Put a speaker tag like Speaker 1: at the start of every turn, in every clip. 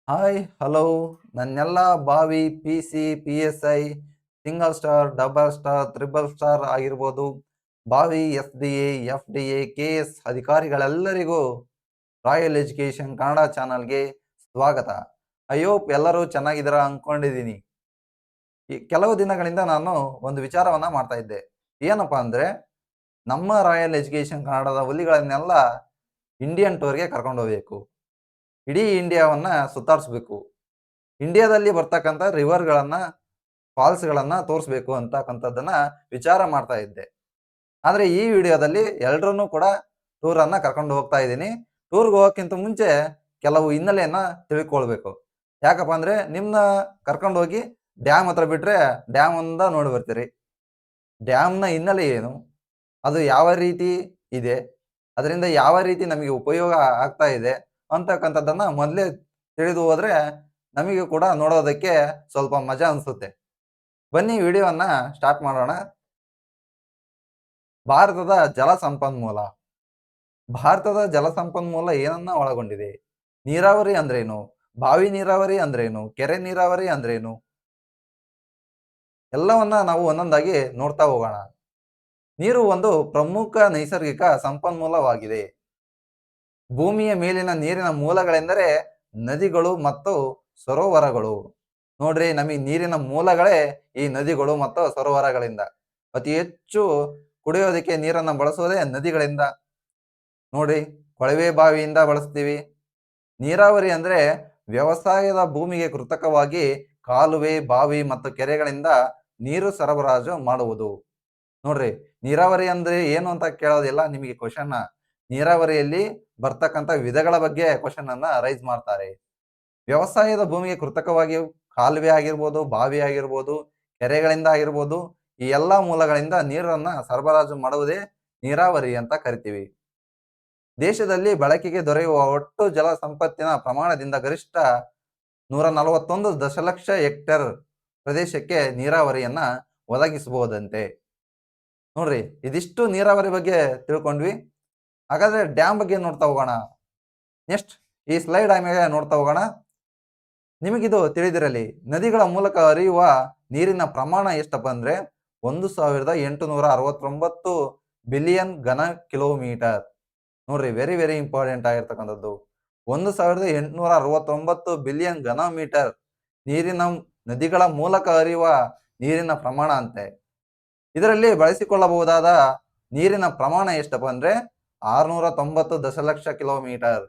Speaker 1: Hi hello ನನ್ನೆಲ್ಲ ಬಾವಿ P C P S I single star double star triple star ಆಗಿರ್ಬೋದು ಬಾವಿ S D A F D A K S ಅಧಿಕಾರಿಗಳೆಲ್ಲರಿಗೂ royal education Kannada ಚಾನಲ್ಗೆ ಸ್ವಾಗತ. I hope ಎಲ್ಲರೂ ಚೆನ್ನಾಗಿದ್ದೀರಾ ಅನ್ಕೊಂಡಿದ್ದೀನಿ. ಈ ಕೆಲವು ದಿನಗಳಿಂದ ನಾನು ಒಂದು ವಿಚಾರವನ್ನ ಮಾಡ್ತಾ ಇದ್ದೆ. ಏನಪ್ಪಾ ಅಂದ್ರೆ, ನಮ್ಮ ರಾಯಲ್ ಎಜುಕೇಶನ್ ಕನ್ನಡದ ಹುಲಿಗಳನ್ನೆಲ್ಲ ಇಂಡಿಯನ್ ಟೂರ್ಗೆ ಕರ್ಕೊಂಡು ಹೋಗ್ಬೇಕು. ಇಡೀ ಇಂಡಿಯಾವನ್ನ ಸುತ್ತಾಡಿಸ್ಬೇಕು. ಇಂಡಿಯಾದಲ್ಲಿ ಬರ್ತಕ್ಕಂಥ ರಿವರ್ಗಳನ್ನ ಫಾಲ್ಸ್ಗಳನ್ನ ತೋರಿಸ್ಬೇಕು ಅಂತಕ್ಕಂಥದ್ದನ್ನ ವಿಚಾರ ಮಾಡ್ತಾ ಇದ್ದೆ. ಆದ್ರೆ ಈ ವಿಡಿಯೋದಲ್ಲಿ ಎಲ್ರನ್ನೂ ಕೂಡ ಟೂರ್ ಅನ್ನ ಕರ್ಕೊಂಡು ಹೋಗ್ತಾ ಇದ್ದೀನಿ. ಟೂರ್ಗೆ ಹೋಗೋಕ್ಕಿಂತ ಮುಂಚೆ ಕೆಲವು ಹಿನ್ನೆಲೆಯನ್ನ ತಿಳ್ಕೊಳ್ಬೇಕು. ಯಾಕಪ್ಪ ಅಂದ್ರೆ ನಿಮ್ನ ಕರ್ಕೊಂಡು ಹೋಗಿ ಡ್ಯಾಮ್ ಹತ್ರ ಬಿಟ್ರೆ ಡ್ಯಾಮ್ ಒಂದ ನೋಡಿ ಬರ್ತೀರಿ. ಡ್ಯಾಮ್ನ ಹಿನ್ನೆಲೆ ಏನು, ಅದು ಯಾವ ರೀತಿ ಇದೆ, ಅದರಿಂದ ಯಾವ ರೀತಿ ನಮಗೆ ಉಪಯೋಗ ಆಗ್ತಾ ಇದೆ ಅಂತಕ್ಕಂಥದ್ದನ್ನ ಮೊದಲೇ ತಿಳಿದು ಹೋದ್ರೆ ನಮಗೆ ಕೂಡ ನೋಡೋದಕ್ಕೆ ಸ್ವಲ್ಪ ಮಜಾ ಅನ್ಸುತ್ತೆ. ಬನ್ನಿ ವಿಡಿಯೋವನ್ನ ಸ್ಟಾರ್ಟ್ ಮಾಡೋಣ. ಭಾರತದ ಜಲ ಸಂಪನ್ಮೂಲ. ಭಾರತದ ಜಲ ಸಂಪನ್ಮೂಲ ಏನನ್ನ ಒಳಗೊಂಡಿದೆ? ನೀರಾವರಿ ಅಂದ್ರೇನು? ಬಾವಿ ನೀರಾವರಿ ಅಂದ್ರೇನು? ಕೆರೆ ನೀರಾವರಿ ಅಂದ್ರೇನು? ಎಲ್ಲವನ್ನ ನಾವು ಒಂದೊಂದಾಗಿ ನೋಡ್ತಾ ಹೋಗೋಣ. ನೀರು ಒಂದು ಪ್ರಮುಖ ನೈಸರ್ಗಿಕ ಸಂಪನ್ಮೂಲವಾಗಿದೆ. ಭೂಮಿಯ ಮೇಲಿನ ನೀರಿನ ಮೂಲಗಳೆಂದರೆ ನದಿಗಳು ಮತ್ತು ಸರೋವರಗಳು. ನೋಡ್ರಿ, ನಮಗೆ ನೀರಿನ ಮೂಲಗಳೇ ಈ ನದಿಗಳು ಮತ್ತು ಸರೋವರಗಳಿಂದ. ಅತಿ ಹೆಚ್ಚು ಕುಡಿಯೋದಕ್ಕೆ ನೀರನ್ನ ಬಳಸೋದೇ ನದಿಗಳಿಂದ. ನೋಡಿ, ಕೊಳವೆ ಬಾವಿಯಿಂದ ಬಳಸ್ತೀವಿ. ನೀರಾವರಿ ಅಂದ್ರೆ ವ್ಯವಸಾಯದ ಭೂಮಿಗೆ ಕೃತಕವಾಗಿ ಕಾಲುವೆ, ಬಾವಿ ಮತ್ತು ಕೆರೆಗಳಿಂದ ನೀರು ಸರಬರಾಜು ಮಾಡುವುದು. ನೋಡ್ರಿ, ನೀರಾವರಿ ಅಂದ್ರೆ ಏನು ಅಂತ ಕೇಳೋದಿಲ್ಲ ನಿಮಗೆ ಕ್ವಶನ್. ನೀರಾವರಿಯಲ್ಲಿ ಬರ್ತಕ್ಕಂಥ ವಿಧಗಳ ಬಗ್ಗೆ ಕ್ವಶನ್ ಅನ್ನ ರೈಸ್ ಮಾಡ್ತಾರೆ. ವ್ಯವಸಾಯದ ಭೂಮಿಗೆ ಕೃತಕವಾಗಿ ಕಾಲುವೆ ಆಗಿರ್ಬೋದು, ಬಾವಿ ಆಗಿರ್ಬೋದು, ಕೆರೆಗಳಿಂದ ಆಗಿರ್ಬೋದು, ಈ ಎಲ್ಲಾ ಮೂಲಗಳಿಂದ ನೀರನ್ನ ಸರಬರಾಜು ಮಾಡುವುದೇ ನೀರಾವರಿ ಅಂತ ಕರಿತೀವಿ. ದೇಶದಲ್ಲಿ ಬಳಕೆಗೆ ದೊರೆಯುವ ಒಟ್ಟು ಜಲ ಸಂಪತ್ತಿನ ಪ್ರಮಾಣದಿಂದ ಗರಿಷ್ಠ 141 ದಶಲಕ್ಷ ಹೆಕ್ಟೇರ್ ಪ್ರದೇಶಕ್ಕೆ ನೀರಾವರಿಯನ್ನ ಒದಗಿಸಬಹುದಂತೆ. ನೋಡ್ರಿ, ಇದಿಷ್ಟು ನೀರಾವರಿ ಬಗ್ಗೆ ತಿಳ್ಕೊಂಡ್ವಿ. ಹಾಗಾದ್ರೆ ಡ್ಯಾಮ್ ಬಗ್ಗೆ ನೋಡ್ತಾ ಹೋಗೋಣ. ನೆಕ್ಸ್ಟ್ ಈ ಸ್ಲೈಡ್ ಆಮೇಲೆ ನೋಡ್ತಾ ಹೋಗೋಣ. ನಿಮಗಿದು ತಿಳಿದಿರಲಿ, ನದಿಗಳ ಮೂಲಕ ಹರಿಯುವ ನೀರಿನ ಪ್ರಮಾಣ ಎಷ್ಟಪ್ಪ ಅಂದ್ರೆ 1869 ಬಿಲಿಯನ್ ಘನ ಕಿಲೋಮೀಟರ್. ನೋಡ್ರಿ, ವೆರಿ ವೆರಿ ಇಂಪಾರ್ಟೆಂಟ್ ಆಗಿರ್ತಕ್ಕಂಥದ್ದು. 1869 ಬಿಲಿಯನ್ ಘನ ಮೀಟರ್ ನೀರಿನ ನದಿಗಳ ಮೂಲಕ ಹರಿಯುವ ನೀರಿನ ಪ್ರಮಾಣ ಅಂತೆ. ಇದರಲ್ಲಿ ಬಳಸಿಕೊಳ್ಳಬಹುದಾದ ನೀರಿನ ಪ್ರಮಾಣ ಎಷ್ಟಪ್ಪ ಅಂದ್ರೆ 690 ದಶಲಕ್ಷ ಕಿಲೋಮೀಟರ್.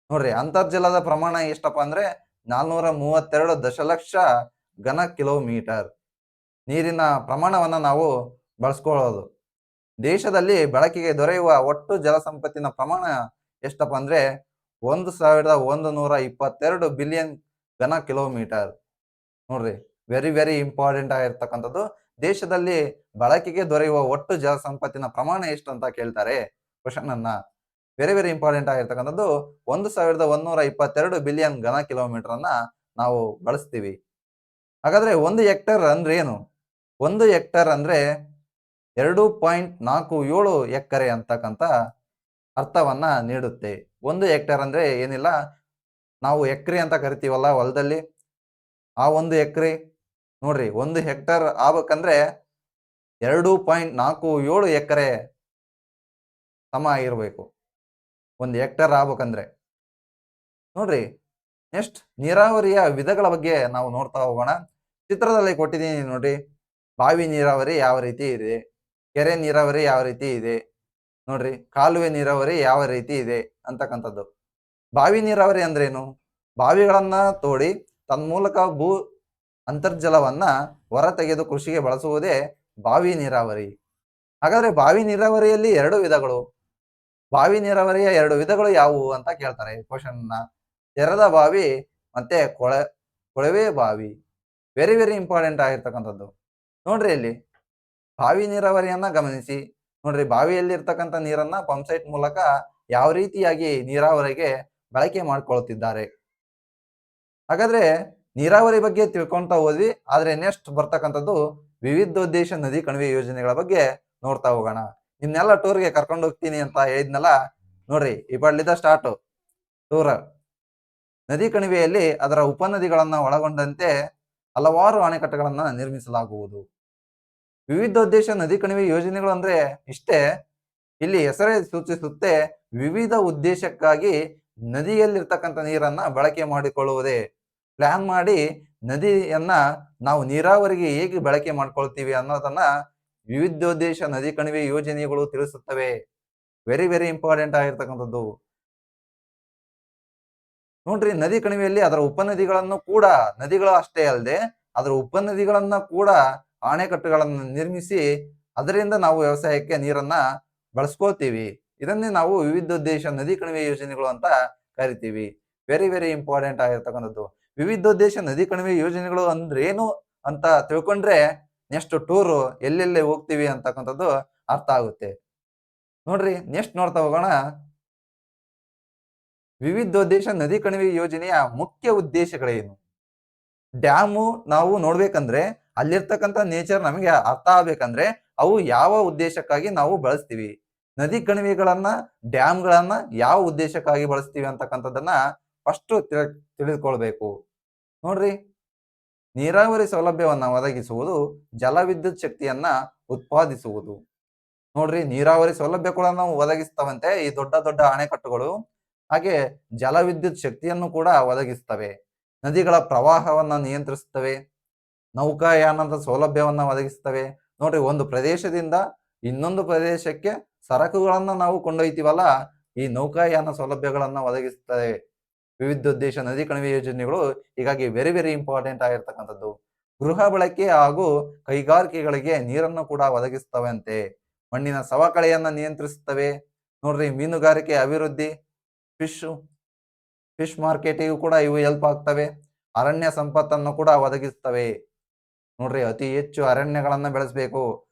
Speaker 1: ನೋಡ್ರಿ, ಅಂತರ್ಜಲದ ಪ್ರಮಾಣ ಎಷ್ಟಪ್ಪ ಅಂದ್ರೆ 432 ದಶಲಕ್ಷ ಘನ ಕಿಲೋಮೀಟರ್ ನೀರಿನ ಪ್ರಮಾಣವನ್ನ ನಾವು ಬಳಸ್ಕೊಳ್ಳೋದು. ದೇಶದಲ್ಲಿ ಬಳಕೆಗೆ ದೊರೆಯುವ ಒಟ್ಟು ಜಲಸಂಪತ್ತಿನ ಪ್ರಮಾಣ ಎಷ್ಟಪ್ಪ ಅಂದ್ರೆ 1122 ಬಿಲಿಯನ್ ಘನ ಕಿಲೋಮೀಟರ್. ನೋಡ್ರಿ, ವೆರಿ ವೆರಿ ಇಂಪಾರ್ಟೆಂಟ್ ಆಗಿರ್ತಕ್ಕಂಥದ್ದು. ದೇಶದಲ್ಲಿ ಬಳಕೆಗೆ ದೊರೆಯುವ ಒಟ್ಟು ಜಲಸಂಪತ್ತಿನ ಪ್ರಮಾಣ ಎಷ್ಟು ಅಂತ ಕೇಳ್ತಾರೆ ಕ್ವಶನ್ ಅನ್ನ. ವೆರಿ ವೆರಿ ಇಂಪಾರ್ಟೆಂಟ್ ಆಗಿರ್ತಕ್ಕಂಥದ್ದು. 1122 ಬಿಲಿಯನ್ ಘನ ಕಿಲೋಮೀಟರ್ ಅನ್ನ ನಾವು ಬಳಸ್ತೀವಿ. ಹಾಗಾದ್ರೆ 1 ಹೆಕ್ಟೇರ್ ಅಂದ್ರೆ ಏನು? 1 ಹೆಕ್ಟೇರ್ ಅಂದ್ರೆ 2.47 ಎಕರೆ ಅಂತಕ್ಕಂಥ ಅರ್ಥವನ್ನ ನೀಡುತ್ತೆ. 1 ಹೆಕ್ಟೇರ್ ಅಂದ್ರೆ ಏನಿಲ್ಲ, ನಾವು ಎಕರೆ ಅಂತ ಕರಿತೀವಲ್ಲ ಹೊಲದಲ್ಲಿ, ಆ 1 ಎಕರೆ. ನೋಡ್ರಿ, 1 ಹೆಕ್ಟೇರ್ ಆಗ್ಬೇಕಂದ್ರೆ 2.47 ಎಕರೆ ಸಮ ಆಗಿರ್ಬೇಕು 1 ಹೆಕ್ಟೇರ್ ಆಗ್ಬೇಕಂದ್ರೆ. ನೋಡ್ರಿ, ನೆಕ್ಸ್ಟ್ ನೀರಾವರಿಯ ವಿಧಗಳ ಬಗ್ಗೆ ನಾವು ನೋಡ್ತಾ ಹೋಗೋಣ. ಚಿತ್ರದಲ್ಲಿ ಕೊಟ್ಟಿದ್ದೀನಿ ನೋಡ್ರಿ. ಬಾವಿ ನೀರಾವರಿ ಯಾವ ರೀತಿ ಇದೆ, ಕೆರೆ ನೀರಾವರಿ ಯಾವ ರೀತಿ ಇದೆ, ನೋಡ್ರಿ ಕಾಲುವೆ ನೀರಾವರಿ ಯಾವ ರೀತಿ ಇದೆ ಅಂತಕ್ಕಂಥದ್ದು. ಬಾವಿ ನೀರಾವರಿ ಅಂದ್ರೇನು? ಬಾವಿಗಳನ್ನ ತೋಡಿ ತನ್ಮೂಲಕ ಭೂ ಅಂತರ್ಜಲವನ್ನ ಹೊರ ತೆಗೆದು ಕೃಷಿಗೆ ಬಳಸುವುದೇ ಬಾವಿ ನೀರಾವರಿ. ಹಾಗಾದ್ರೆ ಬಾವಿ ನೀರಾವರಿಯಲ್ಲಿ 2 ವಿಧಗಳು. ಬಾವಿ ನೀರಾವರಿಯ 2 ವಿಧಗಳು ಯಾವುವು ಅಂತ ಕೇಳ್ತಾರೆ ಕ್ವಶನ್. ತೆರೆದ ಬಾವಿ ಮತ್ತೆ ಕೊಳವೆ ಬಾವಿ. ವೆರಿ ವೆರಿ ಇಂಪಾರ್ಟೆಂಟ್ ಆಗಿರ್ತಕ್ಕಂಥದ್ದು. ನೋಡ್ರಿ, ಇಲ್ಲಿ ಬಾವಿ ನೀರಾವರಿಯನ್ನ ಗಮನಿಸಿ. ನೋಡ್ರಿ, ಬಾವಿಯಲ್ಲಿ ಇರ್ತಕ್ಕಂಥ ನೀರನ್ನ ಪಂಪ್ ಸೆಟ್ ಮೂಲಕ ಯಾವ ರೀತಿಯಾಗಿ ನೀರಾವರಿಗೆ ಬಳಕೆ ಮಾಡ್ಕೊಳ್ತಿದ್ದಾರೆ. ಹಾಗಾದ್ರೆ ನೀರಾವರಿ ಬಗ್ಗೆ ತಿಳ್ಕೊಂತ ಹೋದ್ವಿ. ಆದ್ರೆ ನೆಕ್ಸ್ಟ್ ಬರ್ತಕ್ಕಂಥದ್ದು ವಿವಿಧೋದ್ದೇಶ ನದಿ ಕಣಿವೆ ಯೋಜನೆಗಳ ಬಗ್ಗೆ ನೋಡ್ತಾ ಹೋಗೋಣ. ನಿಮ್ನೆಲ್ಲ ಟೂರ್ಗೆ ಕರ್ಕೊಂಡು ಹೋಗ್ತೀನಿ ಅಂತ ಹೇಳಿದ್ನಲ್ಲ, ನೋಡ್ರಿ ಇಪ್ಪಳ್ಳಿದ ಸ್ಟಾರ್ಟ್ ಟೂರ್. ನದಿ ಕಣಿವೆಯಲ್ಲಿ ಅದರ ಉಪನದಿಗಳನ್ನ ಒಳಗೊಂಡಂತೆ ಹಲವಾರು ಅಣೆಕಟ್ಟುಗಳನ್ನ ನಿರ್ಮಿಸಲಾಗುವುದು. ವಿವಿಧೋದ್ದೇಶ ನದಿ ಕಣಿವೆ ಯೋಜನೆಗಳು ಅಂದ್ರೆ ಇಷ್ಟೇ. ಇಲ್ಲಿ ಹೆಸರೇ ಸೂಚಿಸುತ್ತೆ, ವಿವಿಧ ಉದ್ದೇಶಕ್ಕಾಗಿ ನದಿಯಲ್ಲಿರ್ತಕ್ಕಂಥ ನೀರನ್ನ ಬಳಕೆ ಮಾಡಿಕೊಳ್ಳುವುದೇ. ಪ್ಲಾನ್ ಮಾಡಿ ನದಿಯನ್ನ ನಾವು ನೀರಾವರಿಗೆ ಹೇಗೆ ಬಳಕೆ ಮಾಡ್ಕೊಳ್ತೀವಿ ಅನ್ನೋದನ್ನ ವಿವಿಧೋದ್ದೇಶ ನದಿ ಕಣಿವೆ ಯೋಜನೆಗಳು ತಿಳಿಸುತ್ತವೆ. ವೆರಿ ವೆರಿ ಇಂಪಾರ್ಟೆಂಟ್ ಆಗಿರ್ತಕ್ಕಂಥದ್ದು. ನೋಡ್ರಿ, ನದಿ ಕಣಿವೆಯಲ್ಲಿ ಅದರ ಉಪನದಿಗಳನ್ನು ಕೂಡ, ನದಿಗಳು ಅಷ್ಟೇ ಅಲ್ಲದೆ ಅದರ ಉಪನದಿಗಳನ್ನ ಕೂಡ ಅಣೆಕಟ್ಟುಗಳನ್ನು ನಿರ್ಮಿಸಿ ಅದರಿಂದ ನಾವು ವ್ಯವಸಾಯಕ್ಕೆ ನೀರನ್ನ ಬಳಸ್ಕೊಳ್ತೀವಿ. ಇದನ್ನೇ ನಾವು ವಿವಿಧೋದ್ದೇಶ ನದಿ ಕಣಿವೆ ಯೋಜನೆಗಳು ಅಂತ ಕರಿತೀವಿ. ವೆರಿ ವೆರಿ ಇಂಪಾರ್ಟೆಂಟ್ ಆಗಿರ್ತಕ್ಕಂಥದ್ದು. ವಿವಿಧೋದ್ದೇಶ ನದಿ ಕಣಿವೆ ಯೋಜನೆಗಳು ಅಂದ್ರೆ ಏನು ಅಂತ ತಿಳ್ಕೊಂಡ್ರೆ ನೆಕ್ಸ್ಟ್ ಟೂರ್ ಎಲ್ಲೆಲ್ಲಿ ಹೋಗ್ತೀವಿ ಅಂತಕ್ಕಂಥದ್ದು ಅರ್ಥ ಆಗುತ್ತೆ. ನೋಡ್ರಿ, ನೆಕ್ಸ್ಟ್ ನೋಡ್ತಾ ಹೋಗೋಣ. ವಿವಿಧೋದ್ದೇಶ ನದಿ ಕಣಿವೆ ಯೋಜನೆಯ ಮುಖ್ಯ ಉದ್ದೇಶಗಳೇನು? ಡ್ಯಾಮು ನಾವು ನೋಡ್ಬೇಕಂದ್ರೆ ಅಲ್ಲಿರ್ತಕ್ಕಂಥ ನೇಚರ್ ನಮಗೆ ಅರ್ಥ ಆಗ್ಬೇಕಂದ್ರೆ ಅವು ಯಾವ ಉದ್ದೇಶಕ್ಕಾಗಿ ನಾವು ಬಳಸ್ತೀವಿ, ನದಿ ಕಣಿವೆಗಳನ್ನ, ಡ್ಯಾಮ್ಗಳನ್ನ ಯಾವ ಉದ್ದೇಶಕ್ಕಾಗಿ ಬಳಸ್ತೀವಿ ಅಂತಕ್ಕಂಥದ್ದನ್ನ ಫಸ್ಟ್ ತಿಳಿದುಕೊಳ್ಬೇಕು. ನೋಡ್ರಿ, ನೀರಾವರಿ ಸೌಲಭ್ಯವನ್ನ ಒದಗಿಸುವುದು, ಜಲವಿದ್ಯುತ್ ಶಕ್ತಿಯನ್ನ ಉತ್ಪಾದಿಸುವುದು. ನೋಡ್ರಿ, ನೀರಾವರಿ ಸೌಲಭ್ಯ ಕೂಡ ನಾವು ಒದಗಿಸ್ತವಂತೆ ಈ ದೊಡ್ಡ ದೊಡ್ಡ ಅಣೆಕಟ್ಟುಗಳು. ಹಾಗೆ ಜಲವಿದ್ಯುತ್ ಶಕ್ತಿಯನ್ನು ಕೂಡ ಒದಗಿಸ್ತವೆ. ನದಿಗಳ ಪ್ರವಾಹವನ್ನ ನಿಯಂತ್ರಿಸುತ್ತವೆ. ನೌಕಾಯಾನದ ಸೌಲಭ್ಯವನ್ನ ಒದಗಿಸ್ತವೆ. ನೋಡ್ರಿ, ಒಂದು ಪ್ರದೇಶದಿಂದ ಇನ್ನೊಂದು ಪ್ರದೇಶಕ್ಕೆ ಸರಕುಗಳನ್ನ ನಾವು ಕೊಂಡೊಯ್ತೀವಲ್ಲ, ಈ ನೌಕಾಯಾನ ಸೌಲಭ್ಯಗಳನ್ನ ಒದಗಿಸ್ತವೆ ವಿವಿಧೋದ್ದೇಶ ನದಿ ಕಣಿವೆ ಯೋಜನೆಗಳು. ಹೀಗಾಗಿ ವೆರಿ ವೆರಿ ಇಂಪಾರ್ಟೆಂಟ್ ಆಗಿರ್ತಕ್ಕಂಥದ್ದು. ಗೃಹ ಬಳಕೆ ಹಾಗೂ ಕೈಗಾರಿಕೆಗಳಿಗೆ ನೀರನ್ನು ಕೂಡ ಒದಗಿಸ್ತವೆ ಅಂತೆ. ಮಣ್ಣಿನ ಸವಕಳಿಯನ್ನ ನಿಯಂತ್ರಿಸುತ್ತವೆ. ನೋಡ್ರಿ, ಮೀನುಗಾರಿಕೆ ಅಭಿವೃದ್ಧಿ, ಫಿಶ್ ಮಾರ್ಕೆಟಿಗೂ ಕೂಡ ಇವು ಹೆಲ್ಪ್ ಆಗ್ತವೆ. ಅರಣ್ಯ ಸಂಪತ್ತನ್ನು ಕೂಡ ಒದಗಿಸ್ತವೆ. ನೋಡ್ರಿ, ಅತಿ ಹೆಚ್ಚು ಅರಣ್ಯಗಳನ್ನ ಬೆಳೆಸಬೇಕು.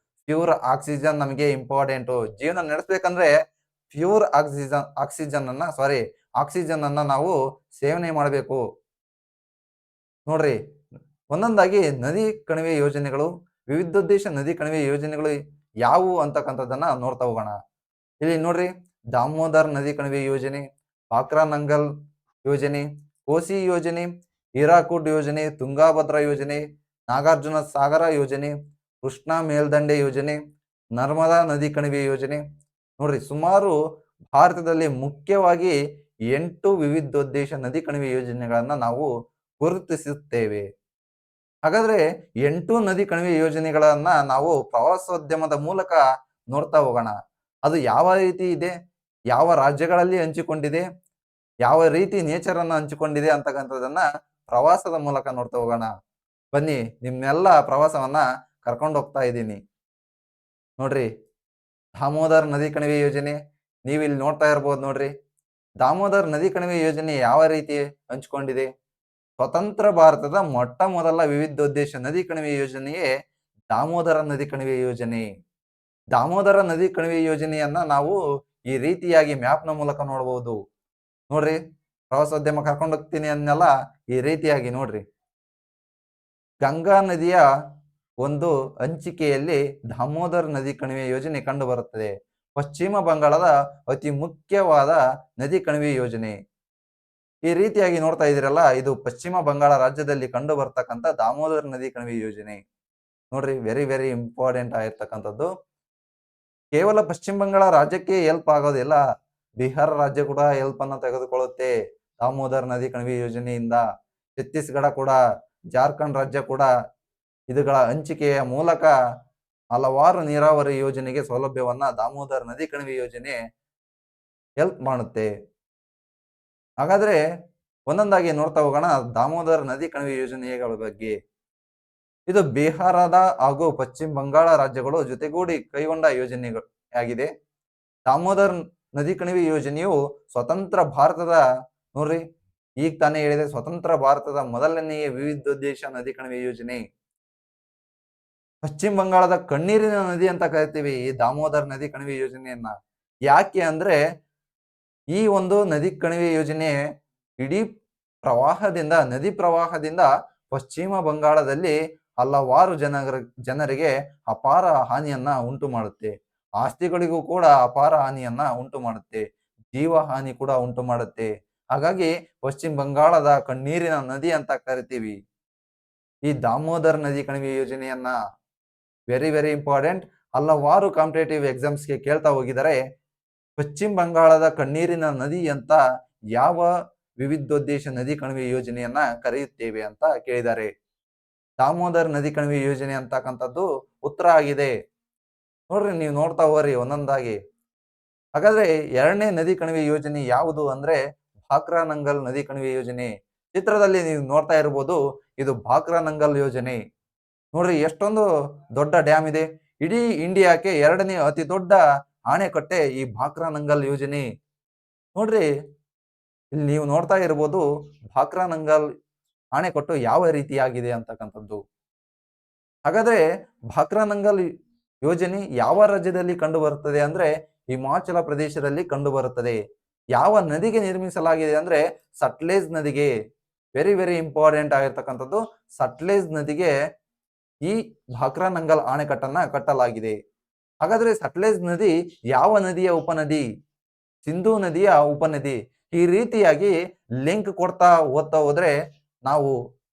Speaker 1: ಪ್ಯೂರ್ ಆಕ್ಸಿಜನ್ ನಮಗೆ ಇಂಪಾರ್ಟೆಂಟ್. ಜೀವನ ನಡೆಸಬೇಕಂದ್ರೆ ಪ್ಯೂರ್ ಆಕ್ಸಿಜನ್ ಅನ್ನ ನಾವು ಸೇವನೆ ಮಾಡಬೇಕು. ನೋಡ್ರಿ, ಒಂದೊಂದಾಗಿ ನದಿ ಕಣಿವೆ ಯೋಜನೆಗಳು, ವಿವಿಧೋದ್ದೇಶ ನದಿ ಕಣಿವೆ ಯೋಜನೆಗಳು ಯಾವುವು ಅಂತಕ್ಕಂಥದ್ದನ್ನ ನೋಡ್ತಾ ಹೋಗೋಣ. ಇಲ್ಲಿ ನೋಡ್ರಿ, ದಾಮೋದರ್ ನದಿ ಕಣಿವೆ ಯೋಜನೆ, ಪಾಕ್ರಾನಂಗಲ್ ಯೋಜನೆ, ಕೋಸಿ ಯೋಜನೆ, ಹೀರಾಕುಡ್ ಯೋಜನೆ, ತುಂಗಾಭದ್ರಾ ಯೋಜನೆ, ನಾಗಾರ್ಜುನ ಸಾಗರ ಯೋಜನೆ, ಕೃಷ್ಣಾ ಮೇಲ್ದಂಡೆ ಯೋಜನೆ, ನರ್ಮದಾ ನದಿ ಕಣಿವೆ ಯೋಜನೆ. ನೋಡ್ರಿ, ಸುಮಾರು ಭಾರತದಲ್ಲಿ ಮುಖ್ಯವಾಗಿ 8 ವಿವಿಧೋದ್ದೇಶ ನದಿ ಕಣಿವೆ ಯೋಜನೆಗಳನ್ನ ನಾವು ಗುರುತಿಸುತ್ತೇವೆ. ಹಾಗಾದ್ರೆ 8 ನದಿ ಕಣಿವೆ ಯೋಜನೆಗಳನ್ನ ನಾವು ಪ್ರವಾಸೋದ್ಯಮದ ಮೂಲಕ ನೋಡ್ತಾ ಹೋಗೋಣ. ಅದು ಯಾವ ರೀತಿ ಇದೆ, ಯಾವ ರಾಜ್ಯಗಳಲ್ಲಿ ಹಂಚಿಕೊಂಡಿದೆ, ಯಾವ ರೀತಿ ನೇಚರ್ ಅನ್ನ ಹಂಚಿಕೊಂಡಿದೆ ಅಂತಕ್ಕಂಥದ್ದನ್ನ ಪ್ರವಾಸದ ಮೂಲಕ ನೋಡ್ತಾ ಹೋಗೋಣ. ಬನ್ನಿ, ನಿಮ್ಮೆಲ್ಲ ಪ್ರವಾಸವನ್ನ ಕರ್ಕೊಂಡು ಹೋಗ್ತಾ ಇದ್ದೀನಿ. ನೋಡ್ರಿ, ದಾಮೋದರ್ ನದಿ ಕಣಿವೆ ಯೋಜನೆ ನೀವು ಇಲ್ಲಿ ನೋಡ್ತಾ ಇರ್ಬೋದು. ನೋಡ್ರಿ, ದಾಮೋದರ್ ನದಿ ಕಣಿವೆ ಯೋಜನೆ ಯಾವ ರೀತಿ ಹಂಚಿಕೊಂಡಿದೆ. ಸ್ವತಂತ್ರ ಭಾರತದ ಮೊಟ್ಟ ಮೊದಲ ವಿವಿಧೋದ್ದೇಶ ನದಿ ಕಣಿವೆ ಯೋಜನೆಯೇ ದಾಮೋದರ ನದಿ ಕಣಿವೆ ಯೋಜನೆ. ದಾಮೋದರ ನದಿ ಕಣಿವೆ ಯೋಜನೆಯನ್ನ ನಾವು ಈ ರೀತಿಯಾಗಿ ಮ್ಯಾಪ್ನ ಮೂಲಕ ನೋಡಬಹುದು. ನೋಡ್ರಿ, ಪ್ರವಾಸೋದ್ಯಮ ಕರ್ಕೊಂಡು ಹೋಗ್ತೀನಿ ಅನ್ನೆಲ್ಲ ಈ ರೀತಿಯಾಗಿ ನೋಡ್ರಿ. ಗಂಗಾ ನದಿಯ ಒಂದು ಹಂಚಿಕೆಯಲ್ಲಿ ದಾಮೋದರ್ ನದಿ ಕಣಿವೆ ಯೋಜನೆ ಕಂಡು ಬರುತ್ತದೆ. ಪಶ್ಚಿಮ ಬಂಗಾಳದ ಅತಿ ಮುಖ್ಯವಾದ ನದಿ ಕಣಿವೆ ಯೋಜನೆ. ಈ ರೀತಿಯಾಗಿ ನೋಡ್ತಾ ಇದ್ದೀರಲ್ಲ, ಇದು ಪಶ್ಚಿಮ ಬಂಗಾಳ ರಾಜ್ಯದಲ್ಲಿ ಕಂಡು ಬರ್ತಕ್ಕಂಥ ದಾಮೋದರ್ ನದಿ ಕಣಿವೆ ಯೋಜನೆ. ನೋಡ್ರಿ, ವೆರಿ ವೆರಿ ಇಂಪಾರ್ಟೆಂಟ್ ಆಗಿರ್ತಕ್ಕಂಥದ್ದು. ಕೇವಲ ಪಶ್ಚಿಮ ಬಂಗಾಳ ರಾಜ್ಯಕ್ಕೆ ಹೆಲ್ಪ್ ಆಗೋದಿಲ್ಲ, ಬಿಹಾರ ರಾಜ್ಯ ಕೂಡ ಹೆಲ್ಪ್ ಅನ್ನ ತೆಗೆದುಕೊಳ್ಳುತ್ತೆ ದಾಮೋದರ್ ನದಿ ಕಣಿವೆ ಯೋಜನೆಯಿಂದ. ಛತ್ತೀಸ್ಗಢ ಕೂಡ, ಜಾರ್ಖಂಡ್ ರಾಜ್ಯ ಕೂಡ ಇದುಗಳ ಹಂಚಿಕೆಯ ಮೂಲಕ ಹಲವಾರು ನೀರಾವರಿ ಯೋಜನೆಗೆ ಸೌಲಭ್ಯವನ್ನ ದಾಮೋದರ್ ನದಿ ಕಣಿವೆ ಯೋಜನೆ ಹೆಲ್ಪ್ ಮಾಡುತ್ತೆ. ಹಾಗಾದ್ರೆ ಒಂದೊಂದಾಗಿ ನೋಡ್ತಾ ಹೋಗೋಣ ದಾಮೋದರ್ ನದಿ ಕಣಿವೆ ಯೋಜನೆಗಳ ಬಗ್ಗೆ. ಇದು ಬಿಹಾರದ ಹಾಗೂ ಪಶ್ಚಿಮ ಬಂಗಾಳ ರಾಜ್ಯಗಳು ಜೊತೆಗೂಡಿ ಕೈಗೊಂಡ ಯೋಜನೆಗಳು ಆಗಿದೆ. ದಾಮೋದರ್ ನದಿ ಕಣಿವೆ ಯೋಜನೆಯು ಸ್ವತಂತ್ರ ಭಾರತದ, ನೋಡ್ರಿ, ಈಗ ತಾನೇ ಹೇಳಿದೆ, ಸ್ವತಂತ್ರ ಭಾರತದ ಮೊದಲನೆಯ ವಿವಿಧೋದ್ದೇಶ ನದಿ ಕಣಿವೆ ಯೋಜನೆ. ಪಶ್ಚಿಮ ಬಂಗಾಳದ ಕಣ್ಣೀರಿನ ನದಿ ಅಂತ ಕರಿತೀವಿ ಈ ದಾಮೋದರ್ ನದಿ ಕಣಿವೆ ಯೋಜನೆಯನ್ನ. ಯಾಕೆ ಅಂದ್ರೆ ಈ ಒಂದು ನದಿ ಕಣಿವೆ ಯೋಜನೆ ಇಡೀ ನದಿ ಪ್ರವಾಹದಿಂದ ಪಶ್ಚಿಮ ಬಂಗಾಳದಲ್ಲಿ ಹಲವಾರು ಜನರಿಗೆ ಅಪಾರ ಹಾನಿಯನ್ನ ಉಂಟು ಮಾಡುತ್ತೆ. ಆಸ್ತಿಗಳಿಗೂ ಕೂಡ ಅಪಾರ ಹಾನಿಯನ್ನ ಉಂಟು ಮಾಡುತ್ತೆ. ಜೀವ ಹಾನಿ ಕೂಡ ಉಂಟು ಮಾಡುತ್ತೆ. ಹಾಗಾಗಿ ಪಶ್ಚಿಮ ಬಂಗಾಳದ ಕಣ್ಣೀರಿನ ನದಿ ಅಂತ ಕರಿತೀವಿ ಈ ದಾಮೋದರ್ ನದಿ ಕಣಿವೆ ಯೋಜನೆಯನ್ನ. Very very important. ಹಲವಾರು ಕಾಂಪಿಟೇಟಿವ್ ಎಕ್ಸಾಮ್ಸ್ಗೆ ಕೇಳ್ತಾ ಹೋಗಿದರೆ ಪಶ್ಚಿಮ ಬಂಗಾಳದ ಕಣ್ಣೀರಿನ ನದಿ ಅಂತ ಯಾವ ವಿವಿಧೋದ್ದೇಶ ನದಿ ಕಣಿವೆ ಯೋಜನೆಯನ್ನ ಕರೆಯುತ್ತೇವೆ ಅಂತ ಕೇಳಿದ್ದಾರೆ. ದಾಮೋದರ್ ನದಿ ಕಣಿವೆ ಯೋಜನೆ ಅಂತಕ್ಕಂಥದ್ದು ಉತ್ತರ ಆಗಿದೆ. ನೋಡ್ರಿ, ನೀವು ನೋಡ್ತಾ ಹೋಗ್ರಿ ಒಂದೊಂದಾಗಿ. ಹಾಗಾದ್ರೆ ಎರಡನೇ ನದಿ ಕಣಿವೆ ಯೋಜನೆ ಯಾವುದು ಅಂದ್ರೆ ಭಾಕ್ರಾನಂಗಲ್ ನದಿ ಕಣಿವೆ ಯೋಜನೆ. ಚಿತ್ರದಲ್ಲಿ ನೀವು ನೋಡ್ತಾ ಇರಬಹುದು, ಇದು ಭಾಕ್ರಾನಂಗಲ್ ಯೋಜನೆ. ನೋಡ್ರಿ ಎಷ್ಟೊಂದು ದೊಡ್ಡ ಡ್ಯಾಮ್ ಇದೆ. ಇಡೀ ಇಂಡಿಯಾಕ್ಕೆ ಎರಡನೇ ಅತಿ ದೊಡ್ಡ ಅಣೆಕಟ್ಟೆ ಈ ಭಾಕ್ರಾನಂಗಲ್ ಯೋಜನೆ. ನೋಡ್ರಿ, ಇಲ್ಲಿ ನೀವು ನೋಡ್ತಾ ಇರಬಹುದು ಭಾಕ್ರಾನಂಗಲ್ ಅಣೆಕಟ್ಟು ಯಾವ ರೀತಿಯಾಗಿದೆ ಅಂತಕ್ಕಂಥದ್ದು. ಹಾಗಾದ್ರೆ ಭಾಕ್ರಾನಂಗಲ್ ಯೋಜನೆ ಯಾವ ರಾಜ್ಯದಲ್ಲಿ ಕಂಡು ಬರುತ್ತದೆ ಅಂದ್ರೆ ಹಿಮಾಚಲ ಪ್ರದೇಶದಲ್ಲಿ ಕಂಡು ಬರುತ್ತದೆ. ಯಾವ ನದಿಗೆ ನಿರ್ಮಿಸಲಾಗಿದೆ ಅಂದ್ರೆ ಸಟ್ಲೇಜ್ ನದಿಗೆ. ವೆರಿ ವೆರಿ ಇಂಪಾರ್ಟೆಂಟ್ ಆಗಿರ್ತಕ್ಕಂಥದ್ದು, ಸಟ್ಲೇಜ್ ನದಿಗೆ ಈ ಭಾಕ್ರಾನಂಗಲ್ ಅಣೆಕಟ್ಟನ್ನ ಕಟ್ಟಲಾಗಿದೆ. ಹಾಗಾದ್ರೆ ಸಟ್ಲೇಜ್ ನದಿ ಯಾವ ನದಿಯ ಉಪನದಿ? ಸಿಂಧೂ ನದಿಯ ಉಪನದಿ. ಈ ರೀತಿಯಾಗಿ ಲಿಂಕ್ ಕೊಡ್ತಾ ಓದ್ತಾ ಹೋದ್ರೆ ನಾವು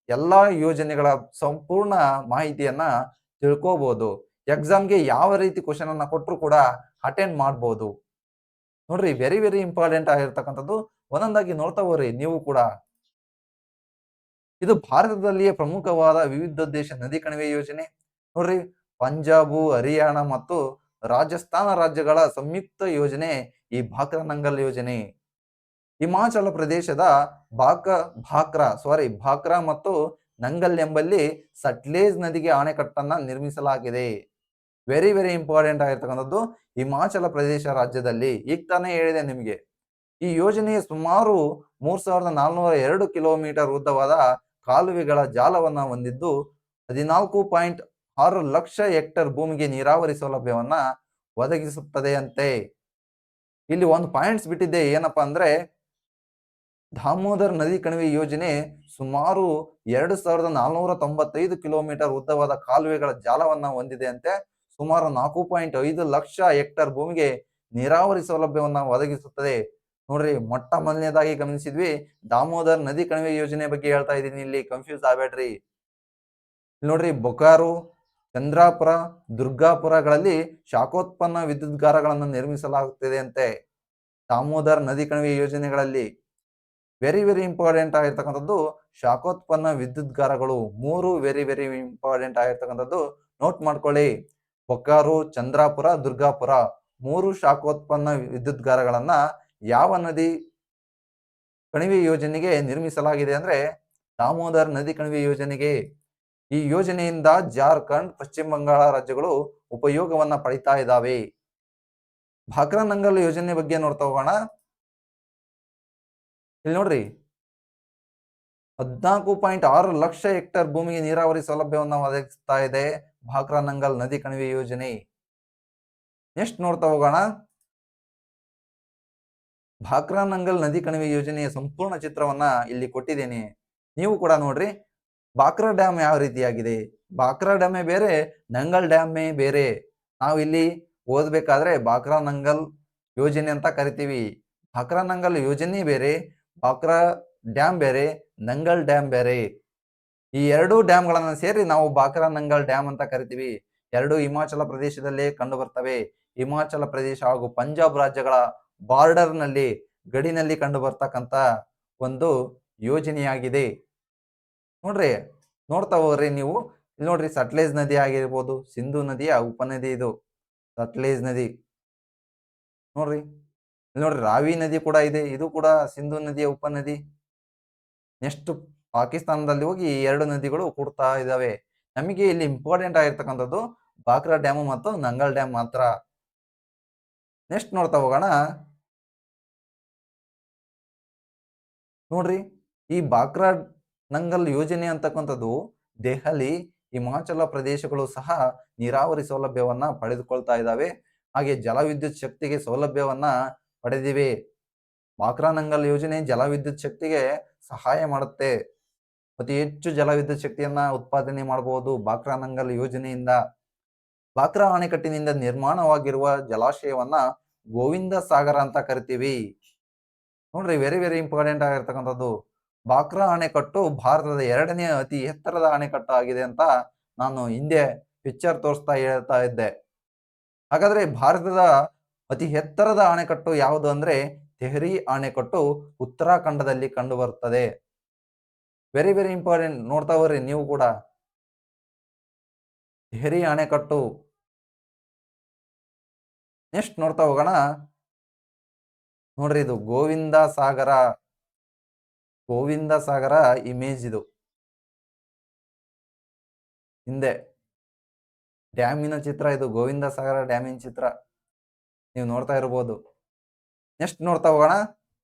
Speaker 1: ಎಲ್ಲಾ ಯೋಜನೆಗಳ ಸಂಪೂರ್ಣ ಮಾಹಿತಿಯನ್ನ ತಿಳ್ಕೋಬಹುದು. ಎಕ್ಸಾಮ್ಗೆ ಯಾವ ರೀತಿ ಕ್ವಶನ್ ಅನ್ನ ಕೊಟ್ಟರು ಕೂಡ ಅಟೆಂಡ್ ಮಾಡಬಹುದು. ನೋಡ್ರಿ, ವೆರಿ ವೆರಿ ಇಂಪಾರ್ಟೆಂಟ್ ಆಗಿರ್ತಕ್ಕಂಥದ್ದು. ಒಂದೊಂದಾಗಿ ನೋಡ್ತಾ ಹೋಗ್ರಿ ನೀವು ಕೂಡ. ಇದು ಭಾರತದಲ್ಲಿಯೇ ಪ್ರಮುಖವಾದ ವಿವಿಧೋದ್ದೇಶ ನದಿ ಕಣಿವೆ ಯೋಜನೆ. ನೋಡ್ರಿ, ಪಂಜಾಬ್, ಹರಿಯಾಣ ಮತ್ತು ರಾಜಸ್ಥಾನ ರಾಜ್ಯಗಳ ಸಂಯುಕ್ತ ಯೋಜನೆ ಈ ಭಾಕ್ರಾನಂಗಲ್ ಯೋಜನೆ. ಹಿಮಾಚಲ ಪ್ರದೇಶದ ಭಾಕ್ರಾ ಮತ್ತು ನಂಗಲ್ ಎಂಬಲ್ಲಿ ಸಟ್ಲೇಜ್ ನದಿಗೆ ಅಣೆಕಟ್ಟನ್ನ ನಿರ್ಮಿಸಲಾಗಿದೆ. ವೆರಿ ವೆರಿ ಇಂಪಾರ್ಟೆಂಟ್ ಆಗಿರ್ತಕ್ಕಂಥದ್ದು, ಹಿಮಾಚಲ ಪ್ರದೇಶ ರಾಜ್ಯದಲ್ಲಿ. ಈಗ ತಾನೇ ಹೇಳಿದೆ ನಿಮಗೆ. ಈ ಯೋಜನೆಯ ಸುಮಾರು 3402 ಕಿಲೋಮೀಟರ್ ಉದ್ದವಾದ ಕಾಲುವೆಗಳ ಜಾಲವನ್ನ ಹೊಂದಿದ್ದು 14.6 ಲಕ್ಷ ಹೆಕ್ಟೇರ್ ಭೂಮಿಗೆ ನೀರಾವರಿ ಸೌಲಭ್ಯವನ್ನ ಒದಗಿಸುತ್ತದೆ ಅಂತೆ. ಇಲ್ಲಿ ಒಂದು ಪಾಯಿಂಟ್ಸ್ ಬಿಟ್ಟಿದ್ದೆ, ಏನಪ್ಪಾ ಅಂದ್ರೆ ದಾಮೋದರ್ ನದಿ ಕಣಿವೆ ಯೋಜನೆ ಸುಮಾರು 2495 ಕಿಲೋಮೀಟರ್ ಉದ್ದವಾದ ಕಾಲುವೆಗಳ ಜಾಲವನ್ನ ಹೊಂದಿದೆ ಅಂತೆ. ಸುಮಾರು 4.5 ಲಕ್ಷ ಹೆಕ್ಟೇರ್ ಭೂಮಿಗೆ ನೀರಾವರಿ ಸೌಲಭ್ಯವನ್ನ ಒದಗಿಸುತ್ತದೆ. ನೋಡ್ರಿ, ಮೊಟ್ಟ ಮೊದಲನೇದಾಗಿ ಗಮನಿಸಿದ್ವಿ ದಾಮೋದರ್ ನದಿ ಕಣಿವೆ ಯೋಜನೆ ಬಗ್ಗೆ ಹೇಳ್ತಾ ಇದ್ದೀನಿ. ಇಲ್ಲಿ ಕನ್ಫ್ಯೂಸ್ ಆಗ್ಬೇಡ್ರಿ. ನೋಡ್ರಿ, ಬೊಕಾರೋ, ಚಂದ್ರಾಪುರ, ದುರ್ಗಾಪುರಗಳಲ್ಲಿ ಶಾಖೋತ್ಪನ್ನ ವಿದ್ಯುತ್ಗಾರಗಳನ್ನು ನಿರ್ಮಿಸಲಾಗುತ್ತಿದೆ ಅಂತೆ ದಾಮೋದರ್ ನದಿ ಕಣಿವೆ ಯೋಜನೆಗಳಲ್ಲಿ. ವೆರಿ ವೆರಿ ಇಂಪಾರ್ಟೆಂಟ್ ಆಗಿರ್ತಕ್ಕಂಥದ್ದು ಶಾಖೋತ್ಪನ್ನ ವಿದ್ಯುತ್ಗಾರಗಳು. 3 ವೆರಿ ವೆರಿ ಇಂಪಾರ್ಟೆಂಟ್ ಆಗಿರ್ತಕ್ಕಂಥದ್ದು, ನೋಟ್ ಮಾಡ್ಕೊಳ್ಳಿ. ಬೊಕಾರೋ, ಚಂದ್ರಾಪುರ, ದುರ್ಗಾಪುರ 3 ಶಾಖೋತ್ಪನ್ನ ವಿದ್ಯುತ್ಗಾರಗಳನ್ನ ಯಾವ ನದಿ ಕಣಿವೆ ಯೋಜನೆಗೆ ನಿರ್ಮಿಸಲಾಗಿದೆ ಅಂದ್ರೆ ದಾಮೋದರ್ ನದಿ ಕಣಿವೆ ಯೋಜನೆಗೆ. ಈ ಯೋಜನೆಯಿಂದ ಜಾರ್ಖಂಡ್, ಪಶ್ಚಿಮ ಬಂಗಾಳ ರಾಜ್ಯಗಳು ಉಪಯೋಗವನ್ನ ಪಡಿತಾ ಇದ್ದಾವೆ. ಭಾಕ್ರಾನಂಗಲ್ ಯೋಜನೆ ಬಗ್ಗೆ ನೋಡ್ತಾ ಹೋಗೋಣ. ಇಲ್ಲಿ ನೋಡ್ರಿ, 14.6 ಲಕ್ಷ ಹೆಕ್ಟೇರ್ ಭೂಮಿಗೆ ನೀರಾವರಿ ಸೌಲಭ್ಯವನ್ನ ಒದಗಿಸ್ತಾ ಇದೆ ಭಾಕ್ರಾನಂಗಲ್ ನದಿ ಕಣಿವೆ ಯೋಜನೆ. ನೆಕ್ಸ್ಟ್ ನೋಡ್ತಾ ಹೋಗೋಣ. ಭಾಕ್ರಾನಂಗಲ್ ನದಿ ಕಣಿವೆ ಯೋಜನೆಯ ಸಂಪೂರ್ಣ ಚಿತ್ರವನ್ನ ಇಲ್ಲಿ ಕೊಟ್ಟಿದ್ದೇನೆ, ನೀವು ಕೂಡ ನೋಡ್ರಿ. ಬಾಕ್ರಾ ಡ್ಯಾಮ್ ಯಾವ ರೀತಿಯಾಗಿದೆ? ಬಾಕ್ರಾ ಡ್ಯಾಮೇ ಬೇರೆ, ನಂಗಲ್ ಡ್ಯಾಮೇ ಬೇರೆ. ನಾವು ಇಲ್ಲಿ ಓದ್ಬೇಕಾದ್ರೆ ಭಾಕ್ರಾನಂಗಲ್ ಯೋಜನೆ ಅಂತ ಕರಿತೀವಿ. ಭಾಕ್ರಾನಂಗಲ್ ಯೋಜನೆ ಬೇರೆ, ಬಾಕ್ರಾ ಡ್ಯಾಮ್ ಬೇರೆ, ನಂಗಲ್ ಡ್ಯಾಮ್ ಬೇರೆ. ಈ ಎರಡೂ ಡ್ಯಾಮ್ಗಳನ್ನ ಸೇರಿ ನಾವು ಭಾಕ್ರಾನಂಗಲ್ ಡ್ಯಾಮ್ ಅಂತ ಕರಿತೀವಿ. ಎರಡು ಹಿಮಾಚಲ ಪ್ರದೇಶದಲ್ಲೇ ಕಂಡು ಬರ್ತವೆ. ಹಿಮಾಚಲ ಪ್ರದೇಶ ಹಾಗೂ ಪಂಜಾಬ್ ರಾಜ್ಯಗಳ ಬಾರ್ಡರ್ ನಲ್ಲಿ, ಗಡಿನಲ್ಲಿ ಕಂಡು ಬರ್ತಕ್ಕಂತ ಒಂದು ಯೋಜನೆಯಾಗಿದೆ. ನೋಡ್ರಿ, ನೋಡ್ತಾ ಹೋಗ್ರಿ ನೀವು. ಇಲ್ಲಿ ನೋಡ್ರಿ, ಸಟ್ಲೇಜ್ ನದಿ ಆಗಿರ್ಬೋದು, ಸಿಂಧು ನದಿಯ ಉಪನದಿ ಇದು ಸಟ್ಲೇಜ್ ನದಿ. ನೋಡ್ರಿ, ಇಲ್ಲಿ ನೋಡ್ರಿ, ರಾವಿ ನದಿ ಕೂಡ ಇದೆ, ಇದು ಕೂಡ ಸಿಂಧು ನದಿಯ ಉಪನದಿ. ನೆಕ್ಸ್ಟ್ ಪಾಕಿಸ್ತಾನದಲ್ಲಿ ಹೋಗಿ ಈ ಎರಡು ನದಿಗಳು ಕೂಡ್ತಾ ಇದಾವೆ. ನಮಗೆ ಇಲ್ಲಿ ಇಂಪಾರ್ಟೆಂಟ್ ಆಗಿರ್ತಕ್ಕಂಥದ್ದು ಬಾಕ್ರಾ ಡ್ಯಾಮ್ ಮತ್ತು ನಂಗಲ್ ಡ್ಯಾಮ್ ಮಾತ್ರ. ನೆಕ್ಸ್ಟ್ ನೋಡ್ತಾ ಹೋಗೋಣ. ನೋಡ್ರಿ, ಈ ಬಾಕ್ರಾ ನಂಗಲ್ ಯೋಜನೆ ಅಂತಕ್ಕಂಥದ್ದು ದೆಹಲಿ, ಹಿಮಾಚಲ ಪ್ರದೇಶಗಳು ಸಹ ನೀರಾವರಿ ಸೌಲಭ್ಯವನ್ನ ಪಡೆದುಕೊಳ್ತಾ ಇದ್ದಾವೆ. ಹಾಗೆ ಜಲವಿದ್ಯುತ್ ಶಕ್ತಿಗೆ ಸೌಲಭ್ಯವನ್ನ ಪಡೆದಿವೆ. ಬಾಕ್ರಾನಂಗಲ್ ಯೋಜನೆ ಜಲವಿದ್ಯುತ್ ಶಕ್ತಿಗೆ ಸಹಾಯ ಮಾಡುತ್ತೆ. ಅತಿ ಹೆಚ್ಚು ಜಲವಿದ್ಯುತ್ ಶಕ್ತಿಯನ್ನ ಉತ್ಪಾದನೆ ಮಾಡಬಹುದು ಬಾಕ್ರಾನಂಗಲ್ ಯೋಜನೆಯಿಂದ. ಬಾಕ್ರಾ ಅಣೆಕಟ್ಟಿನಿಂದ ನಿರ್ಮಾಣವಾಗಿರುವ ಜಲಾಶಯವನ್ನ ಗೋವಿಂದ ಸಾಗರ ಅಂತ ಕರಿತೀವಿ. ನೋಡ್ರಿ ವೆರಿ ವೆರಿ ಇಂಪಾರ್ಟೆಂಟ್ ಆಗಿರ್ತಕ್ಕಂಥದ್ದು. ಬಾಕ್ರಾ ಅಣೆಕಟ್ಟು ಭಾರತದ 2ನೇ ಅತಿ ಎತ್ತರದ ಅಣೆಕಟ್ಟು ಆಗಿದೆ ಅಂತ ನಾನು ಹಿಂದೆ ಪಿಕ್ಚರ್ ತೋರಿಸ್ತಾ ಹೇಳ್ತಾ ಇದ್ದೆ. ಹಾಗಾದ್ರೆ ಭಾರತದ ಅತಿ ಎತ್ತರದ ಅಣೆಕಟ್ಟು ಯಾವುದು ಅಂದ್ರೆ ತೆಹರಿ ಅಣೆಕಟ್ಟು ಉತ್ತರಾಖಂಡದಲ್ಲಿ ಕಂಡು ಬರುತ್ತದೆ. ವೆರಿ ವೆರಿ ಇಂಪಾರ್ಟೆಂಟ್ ನೋಡ್ತಾ ಹೋಗ್ರಿ ನೀವು ಕೂಡ. ತೆಹರಿ ಅಣೆಕಟ್ಟು. ನೆಕ್ಸ್ಟ್ ನೋಡ್ತಾ ಹೋಗೋಣ. ನೋಡ್ರಿ ಇದು ಗೋವಿಂದ ಸಾಗರ ಇಮೇಜ್ ಇದು. ಹಿಂದೆ ಡ್ಯಾಮಿನ ಚಿತ್ರ ಇದು, ಗೋವಿಂದ ಸಾಗರ ಡ್ಯಾಮಿನ ಚಿತ್ರ ನೀವು ನೋಡ್ತಾ ಇರಬಹುದು. ನೆಕ್ಸ್ಟ್ ನೋಡ್ತಾ ಹೋಗೋಣ.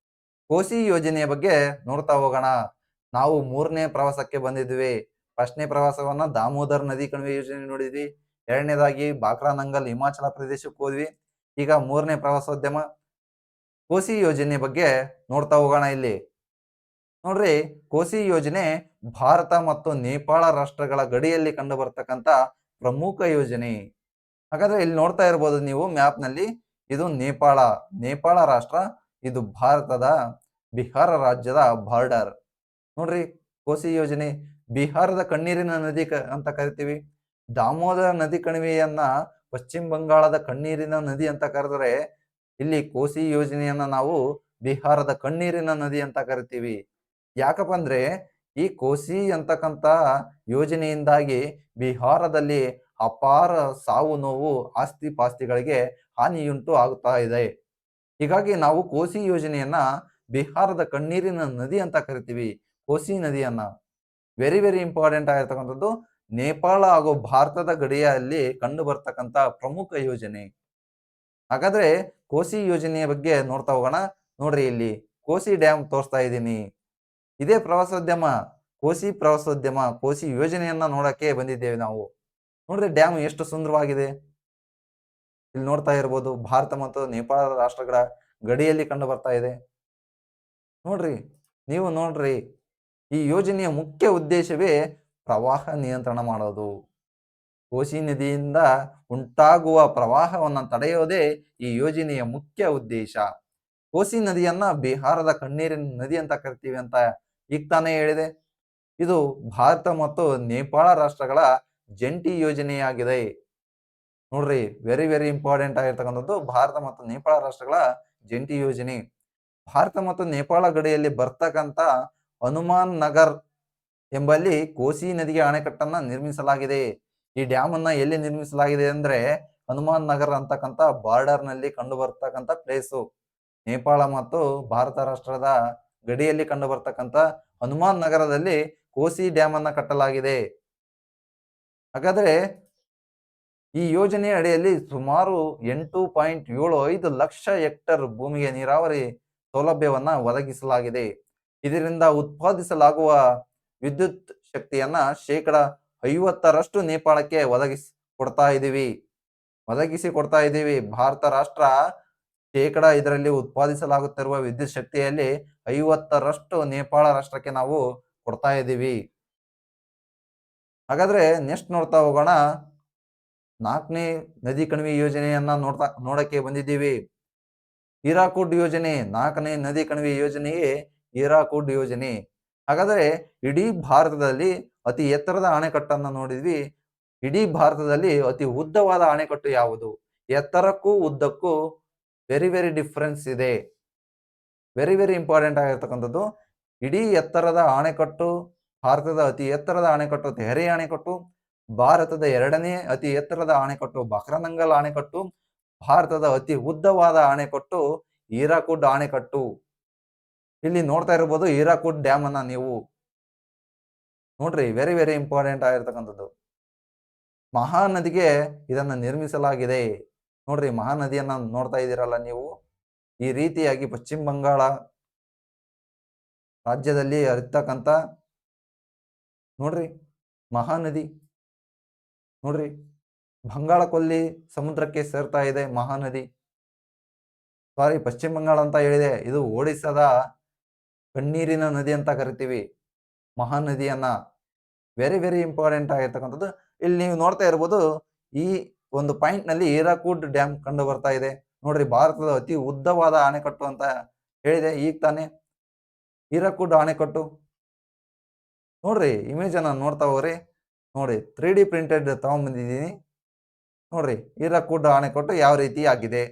Speaker 1: ಕೋಸಿ ಯೋಜನೆಯ ಬಗ್ಗೆ ನೋಡ್ತಾ ಹೋಗೋಣ. ನಾವು 3ನೇ ಪ್ರವಾಸಕ್ಕೆ ಬಂದಿದ್ವಿ. ಫಸ್ಟ್ನೇ ಪ್ರವಾಸವನ್ನ ದಾಮೋದರ್ ನದಿ ಕಣಿವೆ ಯೋಜನೆ ನೋಡಿದ್ವಿ. 2ನೇದಾಗಿ ಬಾಕ್ರಾ ನಂಗಲ್ ಹಿಮಾಚಲ ಪ್ರದೇಶಕ್ಕೆ ಹೋದ್ವಿ. ಈಗ 3ನೇ ಪ್ರವಾಸೋದ್ಯಮ ಕೋಸಿ ಯೋಜನೆ ಬಗ್ಗೆ ನೋಡ್ತಾ ಹೋಗೋಣ. ಇಲ್ಲಿ ನೋಡ್ರಿ, ಕೋಸಿ ಯೋಜನೆ ಭಾರತ ಮತ್ತು ನೇಪಾಳ ರಾಷ್ಟ್ರಗಳ ಗಡಿಯಲ್ಲಿ ಕಂಡು ಬರ್ತಕ್ಕಂತ ಪ್ರಮುಖ ಯೋಜನೆ. ಹಾಗಾದ್ರೆ ಇಲ್ಲಿ ನೋಡ್ತಾ ಇರಬಹುದು ನೀವು ಮ್ಯಾಪ್ ನಲ್ಲಿ, ಇದು ನೇಪಾಳ ರಾಷ್ಟ್ರ, ಇದು ಭಾರತದ ಬಿಹಾರ ರಾಜ್ಯದ ಬಾರ್ಡರ್. ನೋಡ್ರಿ ಕೋಸಿ ಯೋಜನೆ ಬಿಹಾರದ ಕಣ್ಣೀರಿನ ನದಿ ಅಂತ ಕರಿತೀವಿ. ದಾಮೋದರ ನದಿ ಕಣಿವೆಯನ್ನ ಪಶ್ಚಿಮ ಬಂಗಾಳದ ಕಣ್ಣೀರಿನ ನದಿ ಅಂತ ಕರೆದರೆ, ಇಲ್ಲಿ ಕೋಸಿ ಯೋಜನೆಯನ್ನ ನಾವು ಬಿಹಾರದ ಕಣ್ಣೀರಿನ ನದಿ ಅಂತ ಕರಿತೀವಿ. ಯಾಕಪ್ಪ ಅಂದ್ರೆ ಈ ಕೋಸಿ ಅಂತಕ್ಕಂತ ಯೋಜನೆಯಿಂದಾಗಿ ಬಿಹಾರದಲ್ಲಿ ಅಪಾರ ಸಾವು ನೋವು, ಆಸ್ತಿ ಪಾಸ್ತಿಗಳಿಗೆ ಹಾನಿಯುಂಟು ಆಗುತ್ತಾ ಇದೆ. ಹೀಗಾಗಿ ನಾವು ಕೋಸಿ ಯೋಜನೆಯನ್ನ ಬಿಹಾರದ ಕಣ್ಣೀರಿನ ನದಿ ಅಂತ ಕರಿತೀವಿ, ಕೋಸಿ ನದಿಯನ್ನ. ವೆರಿ ವೆರಿ ಇಂಪಾರ್ಟೆಂಟ್ ಆಗಿರ್ತಕ್ಕಂಥದ್ದು. ನೇಪಾಳ ಹಾಗೂ ಭಾರತದ ಗಡಿಯಲ್ಲಿ ಕಂಡು ಬರ್ತಕ್ಕಂತ ಪ್ರಮುಖ ಯೋಜನೆ. ಹಾಗಾದ್ರೆ ಕೋಸಿ ಯೋಜನೆಯ ಬಗ್ಗೆ ನೋಡ್ತಾ ಹೋಗೋಣ. ನೋಡ್ರಿ ಇಲ್ಲಿ ಕೋಸಿ ಡ್ಯಾಮ್ ತೋರಿಸ್ತಾ ಇದ್ದೀನಿ. ಇದೇ ಪ್ರವಾಸೋದ್ಯಮ, ಕೋಸಿ ಯೋಜನೆಯನ್ನ ನೋಡಕ್ಕೆ ಬಂದಿದ್ದೇವೆ ನಾವು. ನೋಡ್ರಿ ಡ್ಯಾಮ್ ಎಷ್ಟು ಸುಂದರವಾಗಿದೆ. ಇಲ್ಲಿ ನೋಡ್ತಾ ಇರಬಹುದು, ಭಾರತ ಮತ್ತು ನೇಪಾಳ ರಾಷ್ಟ್ರಗಳ ಗಡಿಯಲ್ಲಿ ಕಂಡು ಬರ್ತಾ ಇದೆ. ನೋಡ್ರಿ, ನೀವು ನೋಡ್ರಿ, ಈ ಯೋಜನೆಯ ಮುಖ್ಯ ಉದ್ದೇಶವೇ ಪ್ರವಾಹ ನಿಯಂತ್ರಣ ಮಾಡೋದು. ಕೋಸಿ ನದಿಯಿಂದ ಉಂಟಾಗುವ ಪ್ರವಾಹವನ್ನ ತಡೆಯೋದೇ ಈ ಯೋಜನೆಯ ಮುಖ್ಯ ಉದ್ದೇಶ. ಕೋಸಿ ನದಿಯನ್ನ ಬಿಹಾರದ ಕಣ್ಣೀರಿನ ನದಿ ಅಂತ ಕರಿತೀವಿ ಅಂತ ಈಗ ತಾನೇ ಹೇಳಿದೆ. ಇದು ಭಾರತ ಮತ್ತು ನೇಪಾಳ ರಾಷ್ಟ್ರಗಳ ಜಂಟಿ ಯೋಜನೆಯಾಗಿದೆ. ನೋಡ್ರಿ ವೆರಿ ವೆರಿ ಇಂಪಾರ್ಟೆಂಟ್ ಆಗಿರ್ತಕ್ಕಂಥದ್ದು, ಭಾರತ ಮತ್ತು ನೇಪಾಳ ರಾಷ್ಟ್ರಗಳ ಜಂಟಿ ಯೋಜನೆ. ಭಾರತ ಮತ್ತು ನೇಪಾಳ ಗಡಿಯಲ್ಲಿ ಬರ್ತಕ್ಕಂತ ಹನುಮಾನ್ ನಗರ್ ಎಂಬಲ್ಲಿ ಕೋಸಿ ನದಿಗೆ ಅಣೆಕಟ್ಟನ್ನ ನಿರ್ಮಿಸಲಾಗಿದೆ. ಈ ಡ್ಯಾಮ್ ಅನ್ನ ಎಲ್ಲಿ ನಿರ್ಮಿಸಲಾಗಿದೆ ಅಂದ್ರೆ ಹನುಮಾನ್ ನಗರ್ ಅಂತಕ್ಕಂತ ಬಾರ್ಡರ್ ನಲ್ಲಿ ಕಂಡು ಬರ್ತಕ್ಕಂತ ಪ್ಲೇಸು. ನೇಪಾಳ ಮತ್ತು ಭಾರತ ರಾಷ್ಟ್ರದ ಗಡಿಯಲ್ಲಿ ಕಂಡು ಬರ್ತಕ್ಕಂತ ಹನುಮಾನ್ ನಗರದಲ್ಲಿ ಕೋಸಿ ಡ್ಯಾಮ್ ಅನ್ನ ಕಟ್ಟಲಾಗಿದೆ. ಹಾಗಾದ್ರೆ ಈ ಯೋಜನೆಯ ಅಡಿಯಲ್ಲಿ ಸುಮಾರು 8.75 ಲಕ್ಷ ಹೆಕ್ಟರ್ ಭೂಮಿಗೆ ನೀರಾವರಿ ಸೌಲಭ್ಯವನ್ನ ಒದಗಿಸಲಾಗಿದೆ. ಇದರಿಂದ ಉತ್ಪಾದಿಸಲಾಗುವ ವಿದ್ಯುತ್ ಶಕ್ತಿಯನ್ನ 50% ನೇಪಾಳಕ್ಕೆ ಒದಗಿಸಿ ಕೊಡ್ತಾ ಇದೀವಿ. ಭಾರತ ರಾಷ್ಟ್ರ ಇದರಲ್ಲಿ ಉತ್ಪಾದಿಸಲಾಗುತ್ತಿರುವ ವಿದ್ಯುತ್ ಶಕ್ತಿಯಲ್ಲಿ 50% ನೇಪಾಳ ರಾಷ್ಟ್ರಕ್ಕೆ ನಾವು ಕೊಡ್ತಾ ಇದ್ದೀವಿ. ಹಾಗಾದ್ರೆ ನೆಕ್ಸ್ಟ್ ನೋಡ್ತಾ ಹೋಗೋಣ. 4ನೇ ನದಿ ಕಣಿವೆ ಯೋಜನೆಯನ್ನ ನೋಡಕ್ಕೆ ಬಂದಿದ್ದೀವಿ. ಹೀರಾಕುಡ್ ಯೋಜನೆ, 4ನೇ ನದಿ ಕಣಿವೆ ಯೋಜನೆಯೇ ಹೀರಾಕುಡ್ ಯೋಜನೆ. ಹಾಗಾದ್ರೆ ಇಡೀ ಭಾರತದಲ್ಲಿ ಅತಿ ಎತ್ತರದ ಅಣೆಕಟ್ಟನ್ನ ನೋಡಿದ್ವಿ. ಇಡೀ ಭಾರತದಲ್ಲಿ ಅತಿ ಉದ್ದವಾದ ಅಣೆಕಟ್ಟು ಯಾವುದು? ಎತ್ತರಕ್ಕೂ ಉದ್ದಕ್ಕೂ ವೆರಿ ವೆರಿ ಡಿಫರೆನ್ಸ್ ಇದೆ. ವೆರಿ ವೆರಿ ಇಂಪಾರ್ಟೆಂಟ್ ಆಗಿರ್ತಕ್ಕಂಥದ್ದು. ಇಡೀ ಎತ್ತರದ ಅಣೆಕಟ್ಟು, ಭಾರತದ ಅತಿ ಎತ್ತರದ ಅಣೆಕಟ್ಟು ತೆಹರಿ ಅಣೆಕಟ್ಟು, ಭಾರತದ 2ನೇ ಅತಿ ಎತ್ತರದ ಅಣೆಕಟ್ಟು ಬಾಕ್ರಾನಂಗಲ್ ಅಣೆಕಟ್ಟು, ಭಾರತದ ಅತಿ ಉದ್ದವಾದ ಅಣೆಕಟ್ಟು ಹೀರಾಕುಡ್ ಅಣೆಕಟ್ಟು. ಇಲ್ಲಿ ನೋಡ್ತಾ ಇರಬಹುದು ಹೀರಾಕುಡ್ ಡ್ಯಾಮ್ ಅನ್ನ ನೀವು ನೋಡ್ರಿ, ವೆರಿ ವೆರಿ ಇಂಪಾರ್ಟೆಂಟ್ ಆಗಿರ್ತಕ್ಕಂಥದ್ದು. ಮಹಾನದಿಗೆ ಇದನ್ನ ನಿರ್ಮಿಸಲಾಗಿದೆ. ನೋಡ್ರಿ ಮಹಾನದಿಯನ್ನ ನೋಡ್ತಾ ಇದ್ದೀರಲ್ಲ ನೀವು, ಈ ರೀತಿಯಾಗಿ ಪಶ್ಚಿಮ ಬಂಗಾಳ ರಾಜ್ಯದಲ್ಲಿ ಹರಿತಕ್ಕಂತ ನೋಡ್ರಿ ಮಹಾನದಿ. ನೋಡ್ರಿ ಬಂಗಾಳ ಕೊಲ್ಲಿ ಸಮುದ್ರಕ್ಕೆ ಸೇರ್ತಾ ಇದೆ ಮಹಾನದಿ. ಸಾರಿ, ಪಶ್ಚಿಮ ಬಂಗಾಳ ಅಂತ ಹೇಳಿದೆ. ಇದು ಒಡಿಸ್ಸಾದ ಕಣ್ಣೀರಿನ ನದಿ ಅಂತ ಕರಿತೀವಿ ಮಹಾನದಿಯನ್ನ. ವೆರಿ ವೆರಿ ಇಂಪಾರ್ಟೆಂಟ್ ಆಗಿರ್ತಕ್ಕಂಥದ್ದು. ಇಲ್ಲಿ ನೀವು ನೋಡ್ತಾ ಇರ್ಬೋದು, ಈ ಒಂದು ಪಾಯಿಂಟ್ ನಲ್ಲಿ ಹೀರಾಕುಡ್ ಡ್ಯಾಮ್ ಕಂಡು ಬರ್ತಾ ಇದೆ. ನೋಡ್ರಿ ಭಾರತದ ಅತಿ ಉದ್ದವಾದ ಅಣೆಕಟ್ಟು ಅಂತ ಹೇಳಿದೆ ಈಗ ತಾನೇ. ಹೀರಾಕುಡ್ ಅಣೆಕಟ್ಟು ನೋಡ್ರಿ, ಇಮೇಜ್ ಅನ್ನ ನೋಡ್ತಾ ಹೋಗ್ರಿ. ನೋಡಿ 3D ಪ್ರಿಂಟೆಡ್ ತಗೊಂಡ್ಬಂದಿದ್ದೀನಿ. ನೋಡ್ರಿ ಹೀರಾಕುಡ್ ಅಣೆಕಟ್ಟು ಯಾವ ರೀತಿ ಆಗಿದೆ.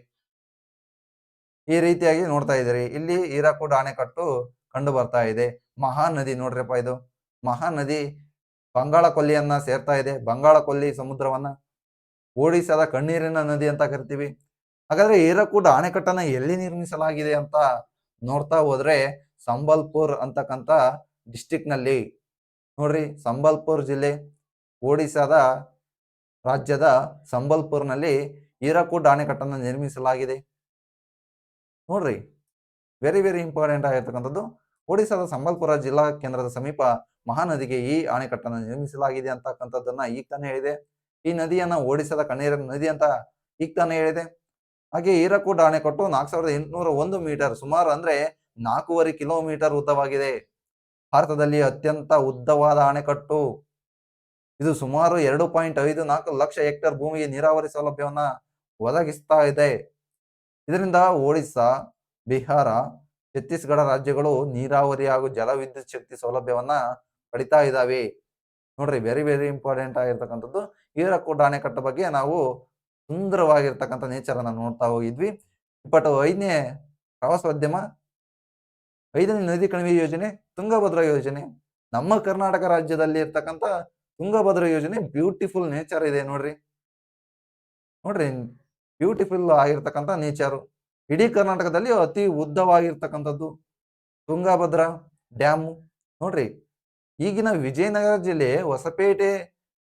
Speaker 1: ಈ ರೀತಿಯಾಗಿ ನೋಡ್ತಾ ಇದ್ದೀರಿ. ಇಲ್ಲಿ ಹೀರಾಕುಡ್ ಅಣೆಕಟ್ಟು ಕಂಡು ಬರ್ತಾ ಇದೆ. ಮಹಾನದಿ ನೋಡ್ರಿಪ್ಪ ಇದು. ಮಹಾನದಿ ಬಂಗಾಳ ಕೊಲ್ಲಿಯನ್ನ ಸೇರ್ತಾ ಇದೆ. ಬಂಗಾಳ ಕೊಲ್ಲಿ ಸಮುದ್ರವನ್ನ ಒಡಿಶಾದ ಕಣ್ಣೀರಿನ ನದಿ ಅಂತ ಕರಿತೀವಿ. ಹಾಗಾದ್ರೆ ಹೀರಾಕುಡ್ ಅಣೆಕಟ್ಟನ್ನ ಎಲ್ಲಿ ನಿರ್ಮಿಸಲಾಗಿದೆ ಅಂತ ನೋಡ್ತಾ ಹೋದ್ರೆ ಸಂಬಲ್ಪುರ್ ಅಂತಕ್ಕಂತ ಡಿಸ್ಟಿಕ್ ನಲ್ಲಿ ನೋಡ್ರಿ, ಸಂಬಲ್ಪುರ್ ಜಿಲ್ಲೆ ಒಡಿಶಾದ ರಾಜ್ಯದ ಸಂಬಲ್ಪುರ್ನಲ್ಲಿ ಹೀರಾಕುಡ್ ಅಣೆಕಟ್ಟನ್ನು ನಿರ್ಮಿಸಲಾಗಿದೆ. ನೋಡ್ರಿ, ವೆರಿ ವೆರಿ ಇಂಪಾರ್ಟೆಂಟ್ ಆಗಿರ್ತಕ್ಕಂಥದ್ದು. ಒಡಿಶಾದ ಸಂಬಲ್ಪುರ ಜಿಲ್ಲಾ ಕೇಂದ್ರದ ಸಮೀಪ ಮಹಾನದಿಗೆ ಈ ಅಣೆಕಟ್ಟನ್ನು ನಿರ್ಮಿಸಲಾಗಿದೆ ಅಂತಕ್ಕಂಥದ್ದನ್ನ ಈಗ ತಾನೇ ಹೇಳಿದೆ. ಈ ನದಿಯನ್ನ ಒಡಿಶಾದ ಕಣ್ಣೀರಿನ ನದಿ ಅಂತ ಈಗ ತಾನೇ ಹೇಳಿದೆ. ಹಾಗೆ ಹೀರಾಕುಡ್ ಅಣೆಕಟ್ಟು 4801 ಮೀಟರ್, ಸುಮಾರು ಅಂದ್ರೆ 4.5 ಕಿಲೋಮೀಟರ್ ಉದ್ದವಾಗಿದೆ. ಭಾರತದಲ್ಲಿ ಅತ್ಯಂತ ಉದ್ದವಾದ ಅಣೆಕಟ್ಟು ಇದು. ಸುಮಾರು 2.54 ಲಕ್ಷ ಹೆಕ್ಟೇರ್ ಭೂಮಿಗೆ ನೀರಾವರಿ ಸೌಲಭ್ಯವನ್ನ ಒದಗಿಸ್ತಾ ಇದೆ. ಇದರಿಂದ ಒಡಿಶಾ, ಬಿಹಾರ, ಛತ್ತೀಸ್ಗಢ ರಾಜ್ಯಗಳು ನೀರಾವರಿ ಹಾಗೂ ಜಲ ವಿದ್ಯುತ್ ಶಕ್ತಿ ಸೌಲಭ್ಯವನ್ನ ಪಡಿತಾ ಇದ್ದಾವೆ. ನೋಡ್ರಿ, ವೆರಿ ವೆರಿ ಇಂಪಾರ್ಟೆಂಟ್ ಆಗಿರ್ತಕ್ಕಂಥದ್ದು. ಹೀರಾಕುಡ್ ಅಣೆಕಟ್ಟು ಬಗ್ಗೆ ನಾವು ಸುಂದರವಾಗಿರ್ತಕ್ಕಂಥ ನೇಚರ್ ಅನ್ನ ನೋಡ್ತಾ ಹೋಗಿದ್ವಿ. ಬಟ್ 5ನೇ ಪ್ರವಾಸೋದ್ಯಮ, 5ನೇ ನದಿ ಕಣಿವೆ ಯೋಜನೆ ತುಂಗಭದ್ರಾ ಯೋಜನೆ. ನಮ್ಮ ಕರ್ನಾಟಕ ರಾಜ್ಯದಲ್ಲಿ ಇರ್ತಕ್ಕಂಥ ತುಂಗಭದ್ರಾ ಯೋಜನೆ ಬ್ಯೂಟಿಫುಲ್ ನೇಚರ್ ಇದೆ ನೋಡ್ರಿ. ನೋಡ್ರಿ, ಬ್ಯೂಟಿಫುಲ್ ಆಗಿರ್ತಕ್ಕಂಥ ನೇಚರು. ಇಡೀ ಕರ್ನಾಟಕದಲ್ಲಿ ಅತಿ ಉದ್ದವಾಗಿರ್ತಕ್ಕಂಥದ್ದು ತುಂಗಭದ್ರಾ ಡ್ಯಾಮು. ನೋಡ್ರಿ, ಈಗಿನ ವಿಜಯನಗರ ಜಿಲ್ಲೆ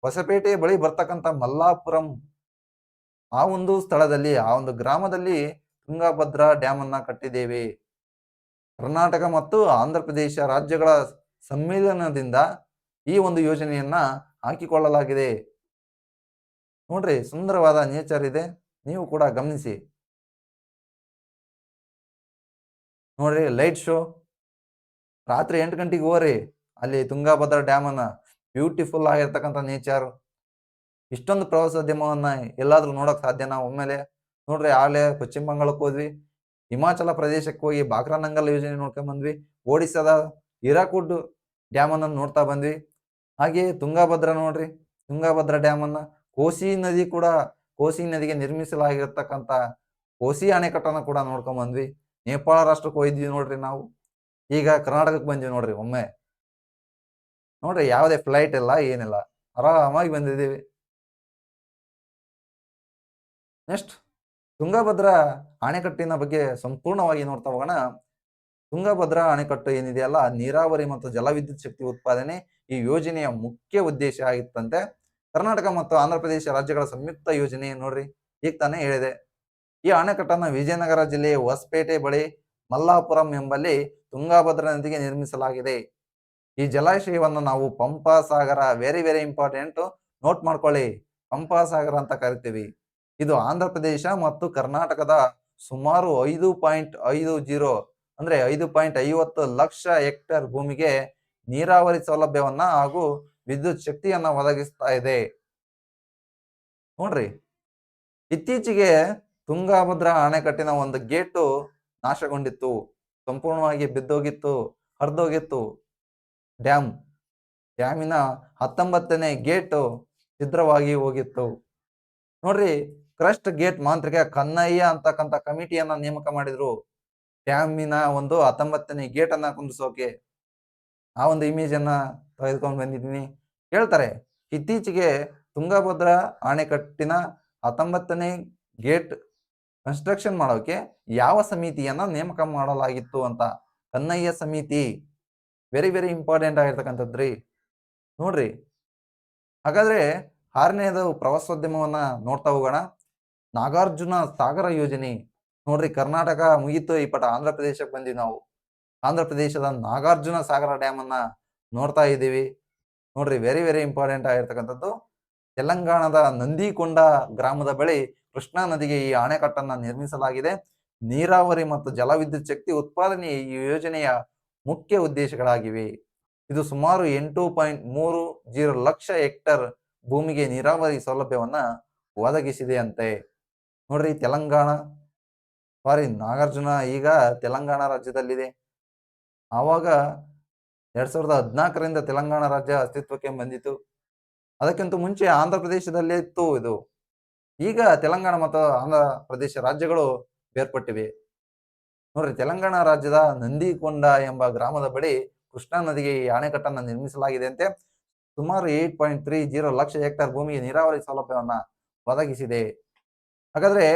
Speaker 1: ಹೊಸಪೇಟೆ ಬಳಿ ಬರ್ತಕ್ಕಂಥ ಮಲ್ಲಾಪುರಂ ಆ ಒಂದು ಸ್ಥಳದಲ್ಲಿ, ಆ ಒಂದು ಗ್ರಾಮದಲ್ಲಿ ತುಂಗಭದ್ರಾ ಡ್ಯಾಮ್ ಅನ್ನ ಕಟ್ಟಿದ್ದೇವೆ. ಕರ್ನಾಟಕ ಮತ್ತು ಆಂಧ್ರ ಪ್ರದೇಶ ರಾಜ್ಯಗಳ ಸಮ್ಮಿಲನದಿಂದ ಈ ಒಂದು ಯೋಜನೆಯನ್ನ ಹಾಕಿಕೊಳ್ಳಲಾಗಿದೆ. ನೋಡ್ರಿ, ಸುಂದರವಾದ ನೇಚರ್ ಇದೆ, ನೀವು ಕೂಡ ಗಮನಿಸಿ. ನೋಡ್ರಿ, ಲೈಟ್ ಶೋ ರಾತ್ರಿ 8 ಗಂಟೆಗೆ ಹೋಗ್ರಿ, ಅಲ್ಲಿ ತುಂಗಭದ್ರಾ ಡ್ಯಾಮ್ ಅನ್ನ. ಬ್ಯೂಟಿಫುಲ್ ಆಗಿರ್ತಕ್ಕಂಥ ನೇಚರ್. ಇಷ್ಟೊಂದು ಪ್ರವಾಸೋದ್ಯಮವನ್ನ ಎಲ್ಲಾದ್ರೂ ನೋಡಕ್ ಸಾಧ್ಯನಾ ಒಮ್ಮೆಲೆ? ನೋಡ್ರಿ, ಆಲೆ ಪಶ್ಚಿಮ ಬಂಗಾಳಕ್ಕೆ ಹೋದ್ವಿ, ಹಿಮಾಚಲ ಪ್ರದೇಶಕ್ಕೆ ಹೋಗಿ ಬಾಕ್ರಾನಂಗಲ್ ಯೋಜನೆ ನೋಡ್ಕೊಂಡ್ ಬಂದ್ವಿ, ಒಡಿಶಾದ ಹೀರಾಕುಡ್ ಡ್ಯಾಮ್ ಅನ್ನ ನೋಡ್ತಾ ಬಂದ್ವಿ. ಹಾಗೆ ತುಂಗಭದ್ರಾ ನೋಡ್ರಿ, ತುಂಗಭದ್ರಾ ಡ್ಯಾಮ್ ಅನ್ನ, ಕೋಸಿ ನದಿಗೆ ನಿರ್ಮಿಸಲಾಗಿರ್ತಕ್ಕಂಥ ಕೋಸಿ ಅಣೆಕಟ್ಟನ್ನ ಕೂಡ ನೋಡ್ಕೊಂಡ್ ಬಂದ್ವಿ. ನೇಪಾಳ ರಾಷ್ಟ್ರಕ್ಕೆ ಹೋಗಿದ್ವಿ ನೋಡ್ರಿ ನಾವು. ಈಗ ಕರ್ನಾಟಕಕ್ಕೆ ಬಂದ್ವಿ ನೋಡ್ರಿ ಒಮ್ಮೆ. ನೋಡ್ರಿ, ಯಾವುದೇ ಫ್ಲೈಟ್ ಇಲ್ಲ, ಏನಿಲ್ಲ, ಆರಾಮಾಗಿ ಬಂದಿದ್ದೀವಿ. ನೆಕ್ಸ್ಟ್, ತುಂಗಭದ್ರಾ ಅಣೆಕಟ್ಟಿನ ಬಗ್ಗೆ ಸಂಪೂರ್ಣವಾಗಿ ನೋಡ್ತಾ ಹೋಗೋಣ. ತುಂಗಭದ್ರಾ ಅಣೆಕಟ್ಟು ಏನಿದೆಯಲ್ಲ, ನೀರಾವರಿ ಮತ್ತು ಜಲವಿದ್ಯುತ್ ಶಕ್ತಿ ಉತ್ಪಾದನೆ ಈ ಯೋಜನೆಯ ಮುಖ್ಯ ಉದ್ದೇಶ ಆಗಿತ್ತಂತೆ. ಕರ್ನಾಟಕ ಮತ್ತು ಆಂಧ್ರ ಪ್ರದೇಶ ರಾಜ್ಯಗಳ ಸಂಯುಕ್ತ ಯೋಜನೆ. ನೋಡ್ರಿ, ಈಗ ತಾನೇ ಹೇಳಿದೆ. ಈ ಅಣೆಕಟ್ಟನ್ನ ವಿಜಯನಗರ ಜಿಲ್ಲೆಯ ಹೊಸಪೇಟೆ ಬಳಿ ಮಲ್ಲಾಪುರಂ ಎಂಬಲ್ಲಿ ತುಂಗಭದ್ರಾ ನದಿಗೆ ನಿರ್ಮಿಸಲಾಗಿದೆ. ಈ ಜಲಾಶಯವನ್ನು ನಾವು ಪಂಪಾ ಸಾಗರ, ವೆರಿ ವೆರಿ ಇಂಪಾರ್ಟೆಂಟ್, ನೋಟ್ ಮಾಡ್ಕೊಳ್ಳಿ, ಪಂಪಾ ಸಾಗರ ಅಂತ ಕರಿತೀವಿ. ಇದು ಆಂಧ್ರ ಪ್ರದೇಶ ಮತ್ತು ಕರ್ನಾಟಕದ ಸುಮಾರು 5.50 ಅಂದ್ರೆ 5.50 ಲಕ್ಷ ಹೆಕ್ಟೇರ್ ಭೂಮಿಗೆ ನೀರಾವರಿ ಸೌಲಭ್ಯವನ್ನ ಹಾಗೂ ವಿದ್ಯುತ್ ಶಕ್ತಿಯನ್ನ ಒದಗಿಸ್ತಾ ಇದೆ. ನೋಡ್ರಿ, ಇತ್ತೀಚೆಗೆ ತುಂಗಭದ್ರಾ ಅಣೆಕಟ್ಟಿನ ಒಂದು ಗೇಟು ನಾಶಗೊಂಡಿತ್ತು, ಸಂಪೂರ್ಣವಾಗಿ ಬಿದ್ದೋಗಿತ್ತು, ಹರಿದೋಗಿತ್ತು. ಡ್ಯಾಮಿನ 19ನೇ ಗೇಟು ಛಿದ್ರವಾಗಿ ಹೋಗಿತ್ತು. ನೋಡ್ರಿ, ಕ್ರಸ್ಟ್ ಗೇಟ್ ಮಾಂತ್ರಿಕ ಕನ್ನಯ್ಯ ಅಂತಕ್ಕಂಥ ಕಮಿಟಿಯನ್ನ ನೇಮಕ ಮಾಡಿದ್ರು ಡ್ಯಾಮಿನ ಒಂದು 19ನೇ ಗೇಟ್ ಅನ್ನ ಕುಂದಿಸೋಕೆ. ಆ ಒಂದು ಇಮೇಜ್ ಅನ್ನ ತೆಗೆದುಕೊಂಡು ಬಂದಿದ್ದೀನಿ. ಹೇಳ್ತಾರೆ, ಇತ್ತೀಚೆಗೆ ತುಂಗಭದ್ರಾ ಅಣೆಕಟ್ಟಿನ 19ನೇ ಗೇಟ್ ಕನ್ಸ್ಟ್ರಕ್ಷನ್ ಮಾಡೋಕೆ ಯಾವ ಸಮಿತಿಯನ್ನ ನೇಮಕ ಮಾಡಲಾಗಿತ್ತು ಅಂತ. ಕನ್ನಯ್ಯ ಸಮಿತಿ, ವೆರಿ ವೆರಿ ಇಂಪಾರ್ಟೆಂಟ್ ಆಗಿರ್ತಕ್ಕಂಥದ್ರಿ. ನೋಡ್ರಿ, ಹಾಗಾದ್ರೆ 6ನೇದು ಪ್ರವಾಸೋದ್ಯಮವನ್ನ ನೋಡ್ತಾ ಹೋಗೋಣ. ನಾಗಾರ್ಜುನ ಸಾಗರ ಯೋಜನೆ. ನೋಡ್ರಿ, ಕರ್ನಾಟಕ ಮುಗಿತು, ಈ ಪಟ ಆಂಧ್ರ ಪ್ರದೇಶಕ್ಕೆ ಬಂದ್ವಿ ನಾವು. ಆಂಧ್ರ ಪ್ರದೇಶದ ನಾಗಾರ್ಜುನ ಸಾಗರ ಡ್ಯಾಮ್ ಅನ್ನ ನೋಡ್ತಾ ಇದ್ದೀವಿ. ನೋಡ್ರಿ, ವೆರಿ ವೆರಿ ಇಂಪಾರ್ಟೆಂಟ್ ಆಗಿರ್ತಕ್ಕಂಥದ್ದು. ತೆಲಂಗಾಣದ ನಂದಿಕೊಂಡ ಗ್ರಾಮದ ಬಳಿ ಕೃಷ್ಣಾ ನದಿಗೆ ಈ ಅಣೆಕಟ್ಟನ್ನ ನಿರ್ಮಿಸಲಾಗಿದೆ. ನೀರಾವರಿ ಮತ್ತು ಜಲವಿದ್ಯುತ್ ಶಕ್ತಿ ಉತ್ಪಾದನೆ ಈ ಯೋಜನೆಯ ಮುಖ್ಯ ಉದ್ದೇಶಗಳಾಗಿವೆ. ಇದು ಸುಮಾರು 8.30 ಲಕ್ಷ ಹೆಕ್ಟೇರ್ ಭೂಮಿಗೆ ನೀರಾವರಿ ಸೌಲಭ್ಯವನ್ನ ಒದಗಿಸಿದೆ ಅಂತೆ. ನೋಡ್ರಿ, ತೆಲಂಗಾಣ ಸಾರಿ, ನಾಗಾರ್ಜುನ ಈಗ ತೆಲಂಗಾಣ ರಾಜ್ಯದಲ್ಲಿದೆ. ಆವಾಗ 2014ರಿಂದ ತೆಲಂಗಾಣ ರಾಜ್ಯ ಅಸ್ತಿತ್ವಕ್ಕೆ ಬಂದಿತು. ಅದಕ್ಕಿಂತ ಮುಂಚೆ ಆಂಧ್ರ ಪ್ರದೇಶದಲ್ಲೇ ಇತ್ತು ಇದು. ಈಗ ತೆಲಂಗಾಣ ಮತ್ತು ಆಂಧ್ರ ಪ್ರದೇಶ ರಾಜ್ಯಗಳು ಬೇರ್ಪಟ್ಟಿವೆ. ನೋಡ್ರಿ, ತೆಲಂಗಾಣ ರಾಜ್ಯದ ನಂದಿಕೊಂಡ ಎಂಬ ಗ್ರಾಮದ ಬಳಿ ಕೃಷ್ಣಾ ನದಿಗೆ ಈ ಅಣೆಕಟ್ಟನ್ನು ನಿರ್ಮಿಸಲಾಗಿದೆ ಅಂತೆ. ಸುಮಾರು 8.30 ಲಕ್ಷ ಹೆಕ್ಟೇರ್ ಭೂಮಿಗೆ ನೀರಾವರಿ ಸೌಲಭ್ಯವನ್ನ ಒದಗಿಸಿದೆ. ಹಾಗಾದ್ರೆ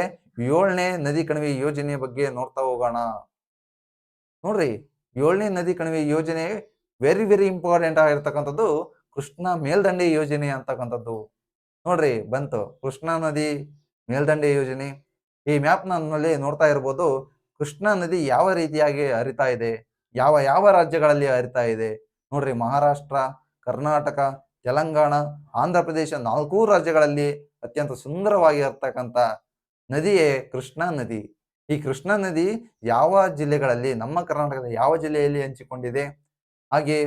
Speaker 1: 7ನೇ ನದಿ ಕಣಿವೆ ಯೋಜನೆಯ ಬಗ್ಗೆ ನೋಡ್ತಾ ಹೋಗೋಣ. ನೋಡ್ರಿ, 7ನೇ ನದಿ ಕಣಿವೆ ಯೋಜನೆ ವೆರಿ ವೆರಿ ಇಂಪಾರ್ಟೆಂಟ್ ಆಗಿರ್ತಕ್ಕಂಥದ್ದು ಕೃಷ್ಣಾ ಮೇಲ್ದಂಡೆ ಯೋಜನೆ ಅಂತಕ್ಕಂಥದ್ದು. ನೋಡ್ರಿ, ಬಂತು ಕೃಷ್ಣಾ ನದಿ ಮೇಲ್ದಂಡೆ ಯೋಜನೆ. ಈ ಮ್ಯಾಪ್ ನಲ್ಲಿ ನೋಡ್ತಾ ಇರ್ಬೋದು, ಕೃಷ್ಣಾ ನದಿ ಯಾವ ರೀತಿಯಾಗಿ ಹರಿತಾ ಇದೆ, ಯಾವ ಯಾವ ರಾಜ್ಯಗಳಲ್ಲಿ ಹರಿತಾ ಇದೆ. ನೋಡ್ರಿ, ಮಹಾರಾಷ್ಟ್ರ, ಕರ್ನಾಟಕ, ತೆಲಂಗಾಣ, ಆಂಧ್ರ ಪ್ರದೇಶ 4 ರಾಜ್ಯಗಳಲ್ಲಿ ಅತ್ಯಂತ ಸುಂದರವಾಗಿ ಹರಿತಕ್ಕಂಥ ನದಿಯೇ ಕೃಷ್ಣಾ ನದಿ. ಈ ಕೃಷ್ಣಾ ನದಿ ಯಾವ ಜಿಲ್ಲೆಗಳಲ್ಲಿ, ನಮ್ಮ ಕರ್ನಾಟಕದ ಯಾವ ಜಿಲ್ಲೆಯಲ್ಲಿ ಹಂಚಿಕೊಂಡಿದೆ, ಹಾಗೆ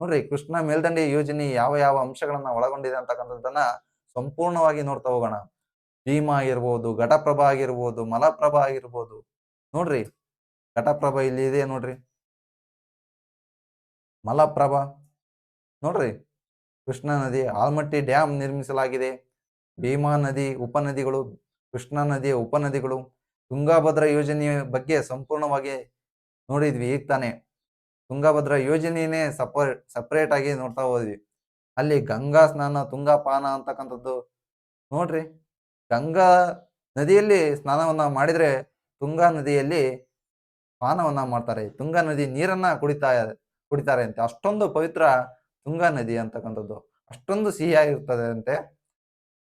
Speaker 1: ನೋಡ್ರಿ ಕೃಷ್ಣಾ ಮೇಲ್ದಂಡೆ ಯೋಜನೆ ಯಾವ ಯಾವ ಅಂಶಗಳನ್ನ ಒಳಗೊಂಡಿದೆ ಅಂತಕ್ಕಂಥದ್ದನ್ನ ಸಂಪೂರ್ಣವಾಗಿ ನೋಡ್ತಾ ಹೋಗೋಣ. ಭೀಮಾ ಆಗಿರ್ಬೋದು, ಘಟಪ್ರಭಾ ಆಗಿರ್ಬೋದು, ಮಲಪ್ರಭಾ ಆಗಿರ್ಬೋದು. ನೋಡ್ರಿ, ಘಟಪ್ರಭಾ ಇಲ್ಲಿ ಇದೆ ನೋಡ್ರಿ, ಮಲಪ್ರಭಾ ನೋಡ್ರಿ, ಕೃಷ್ಣಾ ನದಿ, ಆಲ್ಮಟ್ಟಿ ಡ್ಯಾಮ್ ನಿರ್ಮಿಸಲಾಗಿದೆ. ಭೀಮಾ ನದಿ ಉಪನದಿಗಳು, ಕೃಷ್ಣಾ ನದಿಯ ಉಪನದಿಗಳು, ತುಂಗಾಭದ್ರಾ ಯೋಜನೆಯ ಬಗ್ಗೆ ಸಂಪೂರ್ಣವಾಗಿ ನೋಡಿದ್ವಿ ಈಗ ತಾನೆ. ತುಂಗಾಭದ್ರಾ ಯೋಜನೆಯೇ ಸಪರೇಟ್ ಆಗಿ ನೋಡ್ತಾ ಹೋದ್ವಿ. ಅಲ್ಲಿ ಗಂಗಾ ಸ್ನಾನ, ತುಂಗಾ ಪಾನ ಅಂತಕ್ಕಂಥದ್ದು. ನೋಡ್ರಿ, ಗಂಗಾ ನದಿಯಲ್ಲಿ ಸ್ನಾನವನ್ನ ಮಾಡಿದ್ರೆ ತುಂಗಾ ನದಿಯಲ್ಲಿ ಪಾನವನ್ನ ಮಾಡ್ತಾರೆ. ತುಂಗಾ ನದಿ ನೀರನ್ನ ಕುಡಿತಾರೆ ಅಂತೆ. ಅಷ್ಟೊಂದು ಪವಿತ್ರ ತುಂಗಾ ನದಿ ಅಂತಕ್ಕಂಥದ್ದು, ಅಷ್ಟೊಂದು ಸಿಹಿಯಾಗಿರ್ತದೆ ಅಂತೆ.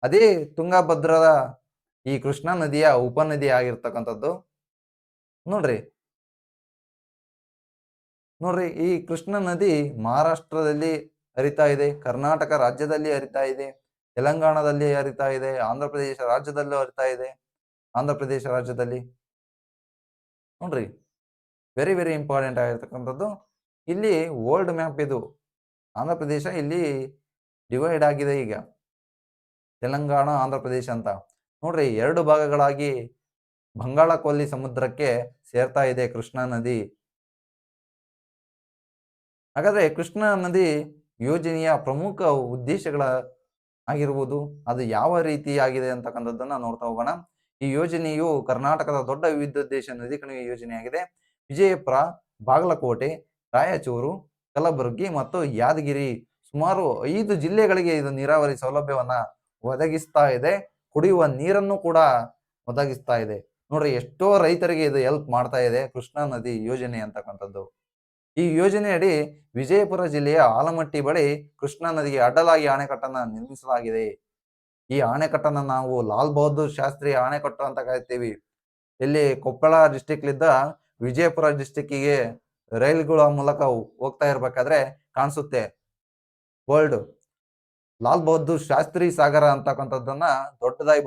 Speaker 1: ಅದೇ ತುಂಗಭದ್ರದ ಈ ಕೃಷ್ಣಾ ನದಿಯ ಉಪನದಿ ಆಗಿರ್ತಕ್ಕಂಥದ್ದು. ನೋಡ್ರಿ, ಈ ಕೃಷ್ಣಾ ನದಿ ಮಹಾರಾಷ್ಟ್ರದಲ್ಲಿ ಹರಿತಾ ಇದೆ, ಕರ್ನಾಟಕ ರಾಜ್ಯದಲ್ಲಿ ಹರಿತಾ ಇದೆ, ತೆಲಂಗಾಣದಲ್ಲಿ ಹರಿತಾ ಇದೆ, ಆಂಧ್ರ ಪ್ರದೇಶ ರಾಜ್ಯದಲ್ಲೂ ಹರಿತಾ ಇದೆ. ಆಂಧ್ರ ಪ್ರದೇಶ ರಾಜ್ಯದಲ್ಲಿ ನೋಡ್ರಿ, ವೆರಿ ವೆರಿ ಇಂಪಾರ್ಟೆಂಟ್ ಆಗಿರ್ತಕ್ಕಂಥದ್ದು. ಇಲ್ಲಿ ಓಲ್ಡ್ ಮ್ಯಾಪ್ ಇದು. ಆಂಧ್ರ ಪ್ರದೇಶ ಇಲ್ಲಿ ಡಿವೈಡ್ ಆಗಿದೆ ಈಗ, ತೆಲಂಗಾಣ ಆಂಧ್ರ ಪ್ರದೇಶ ಅಂತ. ನೋಡ್ರಿ, 2 ಭಾಗಗಳಾಗಿ ಬಂಗಾಳ ಕೊಲ್ಲಿ ಸಮುದ್ರಕ್ಕೆ ಸೇರ್ತಾ ಇದೆ ಕೃಷ್ಣಾ ನದಿ. ಹಾಗಾದ್ರೆ ಕೃಷ್ಣಾ ನದಿ ಯೋಜನೆಯ ಪ್ರಮುಖ ಉದ್ದೇಶಗಳ ಆಗಿರುವುದು, ಅದು ಯಾವ ರೀತಿಯಾಗಿದೆ ಅಂತಕ್ಕಂಥದ್ದನ್ನ ನೋಡ್ತಾ ಹೋಗೋಣ. ಈ ಯೋಜನೆಯು ಕರ್ನಾಟಕದ ದೊಡ್ಡ ವಿದ್ಯುದ್ದೇಶ ನದಿ ಕಣಿವೆ ಯೋಜನೆಯಾಗಿದೆ. ವಿಜಯಪುರ, ಬಾಗಲಕೋಟೆ, ರಾಯಚೂರು, ಕಲಬುರಗಿ ಮತ್ತು ಯಾದಗಿರಿ ಸುಮಾರು 5 ಜಿಲ್ಲೆಗಳಿಗೆ ಇದು ನೀರಾವರಿ ಸೌಲಭ್ಯವನ್ನ ಒದಗಿಸ್ತಾ ಇದೆ. ಕುಡಿಯುವ ನೀರನ್ನು ಕೂಡ ಒದಗಿಸ್ತಾ ಇದೆ. ನೋಡ್ರಿ, ಎಷ್ಟೋ ರೈತರಿಗೆ ಇದು ಹೆಲ್ಪ್ ಮಾಡ್ತಾ ಇದೆ ಕೃಷ್ಣಾ ನದಿ ಯೋಜನೆ ಅಂತಕ್ಕಂಥದ್ದು. ಈ ಯೋಜನೆಯಡಿ ವಿಜಯಪುರ ಜಿಲ್ಲೆಯ ಆಲಮಟ್ಟಿ ಬಳಿ ಕೃಷ್ಣಾ ನದಿಗೆ ಅಡ್ಡಲಾಗಿ ಅಣೆಕಟ್ಟನ್ನ ನಿರ್ಮಿಸಲಾಗಿದೆ. ಈ ಅಣೆಕಟ್ಟನ್ನ ನಾವು ಲಾಲ್ ಬಹದ್ದೂರ್ ಶಾಸ್ತ್ರಿ ಅಣೆಕಟ್ಟು ಅಂತ ಕರಿತೀವಿ. ಇಲ್ಲಿ ಕೊಪ್ಪಳ ಡಿಸ್ಟಿಕ್ಲಿದ್ದ ವಿಜಯಪುರ ಡಿಸ್ಟಿಕ್ಕಿಗೆ ರೈಲುಗಳ ಮೂಲಕ ಹೋಗ್ತಾ ಇರ್ಬೇಕಾದ್ರೆ ಕಾಣಿಸುತ್ತೆ ಬೋರ್ಡ್, ಲಾಲ್ ಬಹದ್ದೂರ್ ಶಾಸ್ತ್ರಿ ಸಾಗರ ಅಂತಕ್ಕಂಥದ್ದನ್ನ ದೊಡ್ಡದಾಗಿ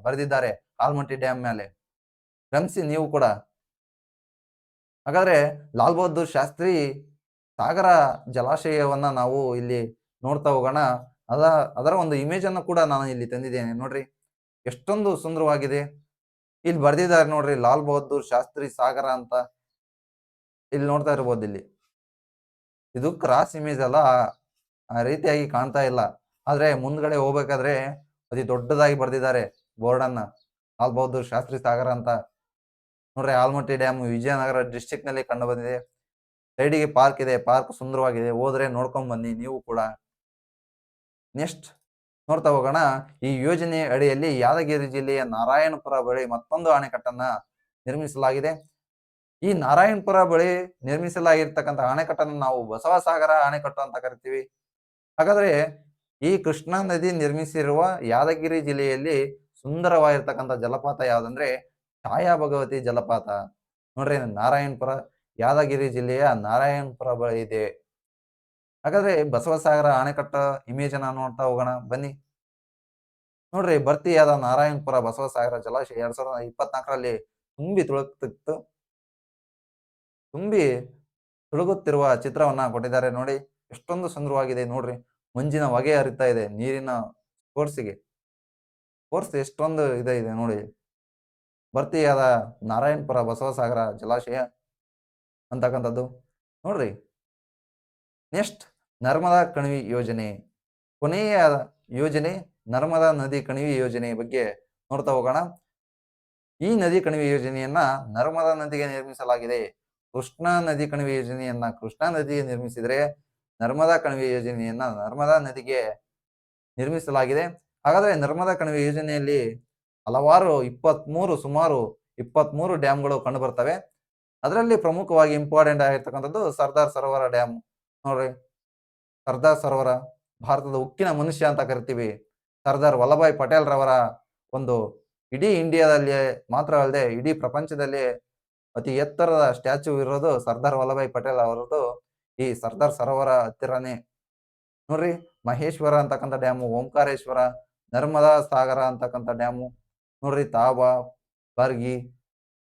Speaker 1: ಬರೆದಿದ್ದಾರೆ ಆಲ್ಮಟ್ಟಿ ಡ್ಯಾಮ್ ಮೇಲೆ. ಗಮನಿಸಿ ನೀವು ಕೂಡ. ಹಾಗಾದ್ರೆ ಲಾಲ್ ಬಹದ್ದೂರ್ ಶಾಸ್ತ್ರಿ ಸಾಗರ ಜಲಾಶಯವನ್ನ ನಾವು ಇಲ್ಲಿ ನೋಡ್ತಾ ಹೋಗೋಣ. ಅದರ ಒಂದು ಇಮೇಜ್ ಅನ್ನು ಕೂಡ ನಾನು ಇಲ್ಲಿ ತಂದಿದ್ದೇನೆ. ನೋಡ್ರಿ, ಎಷ್ಟೊಂದು ಸುಂದರವಾಗಿದೆ. ಇಲ್ಲಿ ಬರ್ದಿದ್ದಾರೆ ನೋಡ್ರಿ, ಲಾಲ್ ಬಹದ್ದೂರ್ ಶಾಸ್ತ್ರಿ ಸಾಗರ ಅಂತ. ಇಲ್ಲಿ ನೋಡ್ತಾ ಇರ್ಬೋದು. ಇಲ್ಲಿ ಇದು ಕ್ರಾಸ್ ಇಮೇಜ್ ಅಲ್ಲ, ಆ ರೀತಿಯಾಗಿ ಕಾಣ್ತಾ ಇಲ್ಲ. ಆದ್ರೆ ಮುಂದ್ಗಡೆ ಹೋಗ್ಬೇಕಾದ್ರೆ ಅತಿ ದೊಡ್ಡದಾಗಿ ಬರ್ದಿದ್ದಾರೆ ಬೋರ್ಡ್ ಅನ್ನ, ಲಾಲ್ ಬಹದ್ದೂರ್ ಶಾಸ್ತ್ರಿ ಸಾಗರ ಅಂತ. ನೋಡ್ರಿ, ಆಲ್ಮಟ್ಟಿ ಡ್ಯಾಮ್ ವಿಜಯನಗರ ಡಿಸ್ಟಿಕ್ ನಲ್ಲಿ ಕಂಡು ಬಂದಿದೆ. ಸೈಡಿಗೆ ಪಾರ್ಕ್ ಇದೆ, ಪಾರ್ಕ್ ಸುಂದರವಾಗಿದೆ. ಹೋದ್ರೆ ನೋಡ್ಕೊಂಡ್ ಬನ್ನಿ ನೀವು ಕೂಡ. ನೆಕ್ಸ್ಟ್ ನೋಡ್ತಾ ಹೋಗೋಣ. ಈ ಯೋಜನೆ ಅಡಿಯಲ್ಲಿ ಯಾದಗಿರಿ ಜಿಲ್ಲೆಯ ನಾರಾಯಣಪುರ ಬಳಿ ಮತ್ತೊಂದು ಅಣೆಕಟ್ಟನ್ನ ನಿರ್ಮಿಸಲಾಗಿದೆ. ಈ ನಾರಾಯಣಪುರ ಬಳಿ ನಿರ್ಮಿಸಲಾಗಿರ್ತಕ್ಕಂಥ ಅಣೆಕಟ್ಟನ್ನು ನಾವು ಬಸವಸಾಗರ ಅಣೆಕಟ್ಟು ಅಂತ ಕರಿತೀವಿ. ಹಾಗಾದ್ರೆ ಈ ಕೃಷ್ಣಾ ನದಿ ನಿರ್ಮಿಸಿರುವ ಯಾದಗಿರಿ ಜಿಲ್ಲೆಯಲ್ಲಿ ಸುಂದರವಾಗಿರ್ತಕ್ಕಂಥ ಜಲಪಾತ ಯಾವ್ದಂದ್ರೆ ಛಾಯಾ ಭಗವತಿ ಜಲಪಾತ. ನೋಡ್ರಿ, ನಾರಾಯಣಪುರ ಯಾದಗಿರಿ ಜಿಲ್ಲೆಯ ನಾರಾಯಣಪುರ ಬಳಿ ಇದೆ. ಹಾಗಾದ್ರೆ ಬಸವಸಾಗರ ಅಣೆಕಟ್ಟ ಇಮೇಜ್ ಅನ್ನ ನೋಡ್ತಾ ಹೋಗೋಣ ಬನ್ನಿ. ನೋಡ್ರಿ, ಭರ್ತಿಯಾದ ನಾರಾಯಣಪುರ ಬಸವಸಾಗರ ಜಲಾಶಯ 2024ರಲ್ಲಿ ತುಂಬಿ ತುಳುಗುತ್ತಿರುವ ಚಿತ್ರವನ್ನ ಕೊಟ್ಟಿದ್ದಾರೆ ನೋಡಿ. ಎಷ್ಟೊಂದು ಸುಂದರವಾಗಿದೆ ನೋಡ್ರಿ. ಮಂಜಿನ ಹೊಗೆ ಹರಿತಾ ಇದೆ ನೀರಿನ ಫೋರ್ಸ್ ಎಷ್ಟೊಂದು ಇದೆ ನೋಡಿ. ಭರ್ತಿಯಾದ ನಾರಾಯಣಪುರ ಬಸವಸಾಗರ ಜಲಾಶಯ ಅಂತಕ್ಕಂಥದ್ದು. ನೋಡ್ರಿ, ನೆಕ್ಸ್ಟ್ ನರ್ಮದಾ ಕಣಿವೆ ಯೋಜನೆ, ಕೊನೆಯ ಯೋಜನೆ ನರ್ಮದಾ ನದಿ ಕಣಿವೆ ಯೋಜನೆ ಬಗ್ಗೆ ನೋಡ್ತಾ ಹೋಗೋಣ. ಈ ನದಿ ಕಣಿವೆ ಯೋಜನೆಯನ್ನ ನರ್ಮದಾ ನದಿಗೆ ನಿರ್ಮಿಸಲಾಗಿದೆ. ಕೃಷ್ಣಾ ನದಿ ಕಣಿವೆ ಯೋಜನೆಯನ್ನ ಕೃಷ್ಣಾ ನದಿಗೆ ನಿರ್ಮಿಸಿದರೆ, ನರ್ಮದಾ ಕಣಿವೆ ಯೋಜನೆಯನ್ನ ನರ್ಮದಾ ನದಿಗೆ ನಿರ್ಮಿಸಲಾಗಿದೆ. ಹಾಗಾದ್ರೆ ನರ್ಮದಾ ಕಣಿವೆ ಯೋಜನೆಯಲ್ಲಿ ಹಲವಾರು ಸುಮಾರು 23 ಡ್ಯಾಮ್ಗಳು ಕಂಡು ಬರ್ತವೆ. ಅದರಲ್ಲಿ ಪ್ರಮುಖವಾಗಿ ಇಂಪಾರ್ಟೆಂಟ್ ಆಗಿರ್ತಕ್ಕಂಥದ್ದು ಸರ್ದಾರ್ ಸರೋವರ ಡ್ಯಾಮ್. ನೋಡ್ರಿ, ಸರ್ದಾರ್ ಸರೋವರ ಭಾರತದ ಉಕ್ಕಿನ ಮನುಷ್ಯ ಅಂತ ಕರಿತೀವಿ. ಸರ್ದಾರ್ ವಲ್ಲಭಾಯ್ ಪಟೇಲ್ ರವರ ಒಂದು ಇಡೀ ಇಂಡಿಯಾದಲ್ಲಿ ಮಾತ್ರ ಅಲ್ಲದೆ ಇಡೀ ಪ್ರಪಂಚದಲ್ಲಿ ಅತಿ ಎತ್ತರದ ಸ್ಟ್ಯಾಚ್ಯೂ ಇರೋದು ಸರ್ದಾರ್ ವಲ್ಲಭಾಯ್ ಪಟೇಲ್ ಅವರದ್ದು ಈ ಸರ್ದಾರ್ ಸರೋವರ ಹತ್ತಿರನೇ. ನೋಡ್ರಿ, ಮಹೇಶ್ವರ ಅಂತಕ್ಕಂಥ ಡ್ಯಾಮು, ಓಂಕಾರೇಶ್ವರ, ನರ್ಮದಾ ಸಾಗರ ಅಂತಕ್ಕಂಥ ಡ್ಯಾಮು, ನೋಡ್ರಿ ತಾಬಾ, ಬರ್ಗಿ,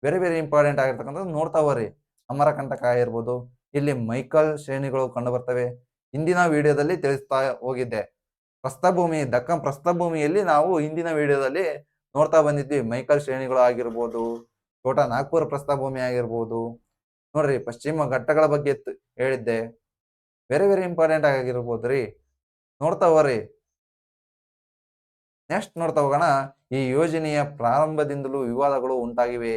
Speaker 1: ಬೇರೆ ಇಂಪಾರ್ಟೆಂಟ್ ಆಗಿರ್ತಕ್ಕಂಥದ್ದು ನೋಡ್ತಾ ಹೋಗ್ರಿ. ಅಮರಕಂಟಕ ಇರ್ಬೋದು, ಇಲ್ಲಿ ಮೈಕಲ್ ಶ್ರೇಣಿಗಳು ಕಂಡು ಬರ್ತವೆ. ಹಿಂದಿನ ವಿಡಿಯೋದಲ್ಲಿ ತಿಳಿಸ್ತಾ ಹೋಗಿದ್ದೆ. ಪ್ರಸ್ಥಭೂಮಿ, ದಕ್ಕನ್ ಪ್ರಸ್ಥಭೂಮಿಯಲ್ಲಿ ನಾವು ಹಿಂದಿನ ವಿಡಿಯೋದಲ್ಲಿ ನೋಡ್ತಾ ಬಂದಿದ್ವಿ. ಮೈಕಲ್ ಶ್ರೇಣಿಗಳು ಆಗಿರ್ಬೋದು, ಛೋಟಾ ನಾಗ್ಪುರ್ ಪ್ರಸ್ಥಭೂಮಿ ಆಗಿರ್ಬೋದು. ನೋಡ್ರಿ, ಪಶ್ಚಿಮ ಘಟ್ಟಗಳ ಬಗ್ಗೆ ಹೇಳಿದ್ದೆ. ಬೇರೆ ಇಂಪಾರ್ಟೆಂಟ್ ಆಗಿರ್ಬೋದ್ರಿ, ನೋಡ್ತಾ ಹೋಗ್ರಿ. ನೆಕ್ಸ್ಟ್ ನೋಡ್ತಾ ಹೋಗೋಣ. ಈ ಯೋಜನೆಯ ಪ್ರಾರಂಭದಿಂದಲೂ ವಿವಾದಗಳು ಉಂಟಾಗಿವೆ.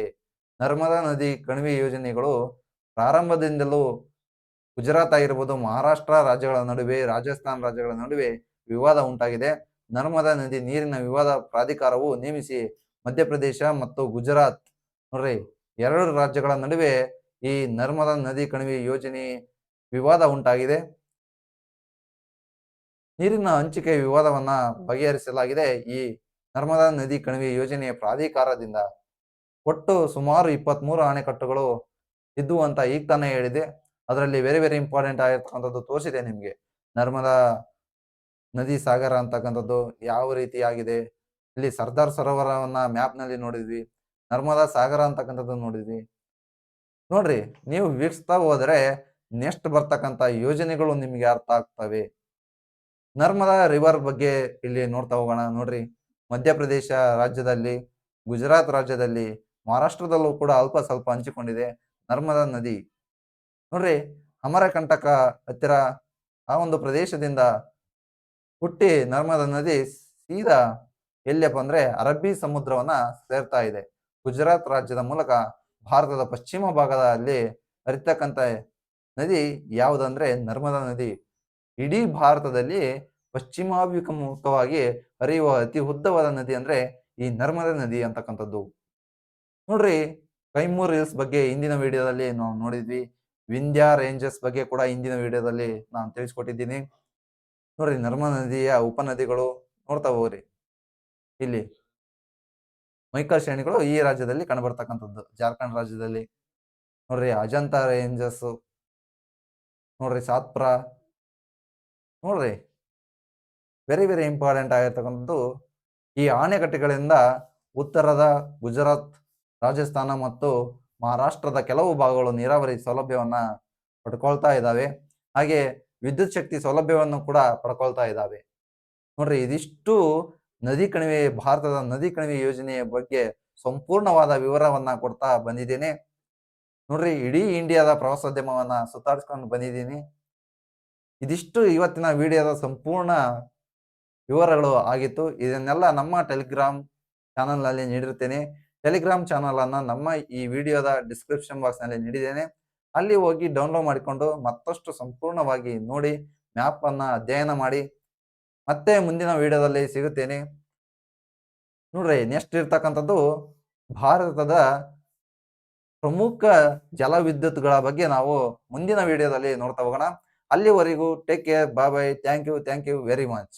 Speaker 1: ನರ್ಮದಾ ನದಿ ಕಣಿವೆ ಯೋಜನೆಗಳು ಪ್ರಾರಂಭದಿಂದಲೂ ಗುಜರಾತ್ ಆಗಿರ್ಬೋದು, ಮಹಾರಾಷ್ಟ್ರ ರಾಜ್ಯಗಳ ನಡುವೆ, ರಾಜಸ್ಥಾನ್ ರಾಜ್ಯಗಳ ನಡುವೆ ವಿವಾದ ಉಂಟಾಗಿದೆ. ನರ್ಮದಾ ನದಿ ನೀರಿನ ವಿವಾದ ಪ್ರಾಧಿಕಾರವು ನೇಮಿಸಿ ಮಧ್ಯಪ್ರದೇಶ ಮತ್ತು ಗುಜರಾತ್, ನೋಡ್ರಿ, 2 ರಾಜ್ಯಗಳ ನಡುವೆ ಈ ನರ್ಮದಾ ನದಿ ಕಣಿವೆ ಯೋಜನೆ ವಿವಾದ ಉಂಟಾಗಿದೆ. ನೀರಿನ ಹಂಚಿಕೆ ವಿವಾದವನ್ನ ಬಗೆಹರಿಸಲಾಗಿದೆ ಈ ನರ್ಮದಾ ನದಿ ಕಣಿವೆ ಯೋಜನೆಯ ಪ್ರಾಧಿಕಾರದಿಂದ. ಒಟ್ಟು ಸುಮಾರು 23 ಅಣೆಕಟ್ಟುಗಳು ಇದ್ವು ಅಂತ ಈಗ ತಾನೇ ಹೇಳಿದೆ. ಅದರಲ್ಲಿ ವೆರಿ ಇಂಪಾರ್ಟೆಂಟ್ ಆಗಿರ್ತಕ್ಕಂಥದ್ದು ತೋರಿಸಿದೆ ನಿಮ್ಗೆ. ನರ್ಮದಾ ನದಿ ಸಾಗರ ಅಂತಕ್ಕಂಥದ್ದು ಯಾವ ರೀತಿ ಆಗಿದೆ. ಇಲ್ಲಿ ಸರ್ದಾರ್ ಸರೋವರವನ್ನ ಮ್ಯಾಪ್ ನಲ್ಲಿ ನೋಡಿದ್ವಿ, ನರ್ಮದಾ ಸಾಗರ ಅಂತಕ್ಕಂಥದ್ದು ನೋಡಿದ್ವಿ. ನೋಡ್ರಿ, ನೀವು ವೀಕ್ಷಿಸ್ತಾ ಹೋದ್ರೆ ನೆಕ್ಸ್ಟ್ ಬರ್ತಕ್ಕಂಥ ಯೋಜನೆಗಳು ನಿಮ್ಗೆ ಅರ್ಥ ಆಗ್ತವೆ. ನರ್ಮದಾ ರಿವರ್ ಬಗ್ಗೆ ಇಲ್ಲಿ ನೋಡ್ತಾ ಹೋಗೋಣ. ನೋಡ್ರಿ, ಮಧ್ಯಪ್ರದೇಶ ರಾಜ್ಯದಲ್ಲಿ, ಗುಜರಾತ್ ರಾಜ್ಯದಲ್ಲಿ, ಮಹಾರಾಷ್ಟ್ರದಲ್ಲೂ ಕೂಡ ಅಲ್ಪ ಸ್ವಲ್ಪ ಹಂಚಿಕೊಂಡಿದೆ ನರ್ಮದಾ ನದಿ. ನೋಡ್ರಿ, ಅಮರಕಂಟಕ ಹತ್ತಿರ ಆ ಒಂದು ಪ್ರದೇಶದಿಂದ ಹುಟ್ಟಿ ನರ್ಮದಾ ನದಿ ಸೀದಾ ಎಲ್ಲಪ್ಪ ಅಂದ್ರೆ ಅರಬ್ಬಿ ಸಮುದ್ರವನ್ನ ಸೇರ್ತಾ ಇದೆ. ಗುಜರಾತ್ ರಾಜ್ಯದ ಮೂಲಕ ಭಾರತದ ಪಶ್ಚಿಮ ಭಾಗದಲ್ಲಿ ಹರಿತಕ್ಕಂತ ನದಿ ಯಾವುದಂದ್ರೆ ನರ್ಮದಾ ನದಿ. ಇಡೀ ಭಾರತದಲ್ಲಿ ಪಶ್ಚಿಮಾಭಿಮುಖವಾಗಿ ಹರಿಯುವ ಅತಿ ಉದ್ದವಾದ ನದಿ ಅಂದ್ರೆ ಈ ನರ್ಮದಾ ನದಿ ಅಂತಕ್ಕಂಥದ್ದು. ನೋಡ್ರಿ, ಕೈಮೂರ್ ಹಿಲ್ಸ್ ಬಗ್ಗೆ ಹಿಂದಿನ ವಿಡಿಯೋದಲ್ಲಿ ನಾವು ನೋಡಿದ್ವಿ. ವಿಂಧ್ಯ ರೇಂಜಸ್ ಬಗ್ಗೆ ಕೂಡ ಹಿಂದಿನ ವಿಡಿಯೋದಲ್ಲಿ ನಾನು ತಿಳಿಸ್ಕೊಟ್ಟಿದ್ದೀನಿ. ನೋಡ್ರಿ, ನರ್ಮದಾ ನದಿಯ ಉಪನದಿಗಳು ನೋಡ್ತಾ ಹೋಗ್ರಿ. ಇಲ್ಲಿ ಮೈಕಲ್ ಶ್ರೇಣಿಗಳು ಈ ರಾಜ್ಯದಲ್ಲಿ ಕಂಡುಬರ್ತಕ್ಕಂಥದ್ದು, ಜಾರ್ಖಂಡ್ ರಾಜ್ಯದಲ್ಲಿ. ನೋಡ್ರಿ, ಅಜಂತ ರೇಂಜಸ್, ನೋಡ್ರಿ ಸಾತ್ಪುರ. ನೋಡ್ರಿ, ವೆರಿ ಇಂಪಾರ್ಟೆಂಟ್ ಆಗಿರ್ತಕ್ಕಂಥದ್ದು ಈ ಆಣೆಕಟ್ಟೆಗಳಿಂದ ಉತ್ತರದ ಗುಜರಾತ್, ರಾಜಸ್ಥಾನ ಮತ್ತು ಮಹಾರಾಷ್ಟ್ರದ ಕೆಲವು ಭಾಗಗಳು ನೀರಾವರಿ ಸೌಲಭ್ಯವನ್ನ ಪಡ್ಕೊಳ್ತಾ ಇದ್ದಾವೆ. ಹಾಗೆ ವಿದ್ಯುತ್ ಶಕ್ತಿ ಸೌಲಭ್ಯವನ್ನು ಕೂಡ ಪಡ್ಕೊಳ್ತಾ ಇದ್ದಾವೆ. ನೋಡ್ರಿ, ಇದಿಷ್ಟು ನದಿ ಕಣಿವೆ, ಭಾರತದ ನದಿ ಕಣಿವೆ ಯೋಜನೆಯ ಬಗ್ಗೆ ಸಂಪೂರ್ಣವಾದ ವಿವರವನ್ನ ಕೊಡ್ತಾ ಬಂದಿದ್ದೇನೆ. ನೋಡ್ರಿ, ಇಡೀ ಇಂಡಿಯಾದ ಪ್ರವಾಸೋದ್ಯಮವನ್ನ ಸುತ್ತಾಡಿಸ್ಕೊಂಡು ಬಂದಿದ್ದೀನಿ. ಇದಿಷ್ಟು ಇವತ್ತಿನ ವಿಡಿಯೋದ ಸಂಪೂರ್ಣ ವಿವರಗಳು ಆಗಿತ್ತು. ಇದನ್ನೆಲ್ಲ ನಮ್ಮ ಟೆಲಿಗ್ರಾಮ್ ಚಾನಲ್ ನಲ್ಲಿ ನೀಡಿರುತ್ತೇನೆ. ಟೆಲಿಗ್ರಾಮ್ ಚಾನಲ್ ಅನ್ನ ನಮ್ಮ ಈ ವಿಡಿಯೋದ ಡಿಸ್ಕ್ರಿಪ್ಷನ್ ಬಾಕ್ಸ್ ನಲ್ಲಿ ನೀಡಿದ್ದೇನೆ. ಅಲ್ಲಿ ಹೋಗಿ ಡೌನ್ಲೋಡ್ ಮಾಡಿಕೊಂಡು ಮತ್ತಷ್ಟು ಸಂಪೂರ್ಣವಾಗಿ ನೋಡಿ, ಮ್ಯಾಪ್ ಅನ್ನ ಅಧ್ಯಯನ ಮಾಡಿ. ಮತ್ತೆ ಮುಂದಿನ ವಿಡಿಯೋದಲ್ಲಿ ಸಿಗುತ್ತೇನೆ. ನೋಡ್ರಿ, ನೆಕ್ಸ್ಟ್ ಇರ್ತಕ್ಕಂಥದ್ದು ಭಾರತದ ಪ್ರಮುಖ ಜಲವಿದ್ಯುತ್ಗಳ ಬಗ್ಗೆ ನಾವು ಮುಂದಿನ ವಿಡಿಯೋದಲ್ಲಿ ನೋಡ್ತಾ ಹೋಗೋಣ. ಅಲ್ಲಿವರೆಗೂ take care, bye bye, thank you very much.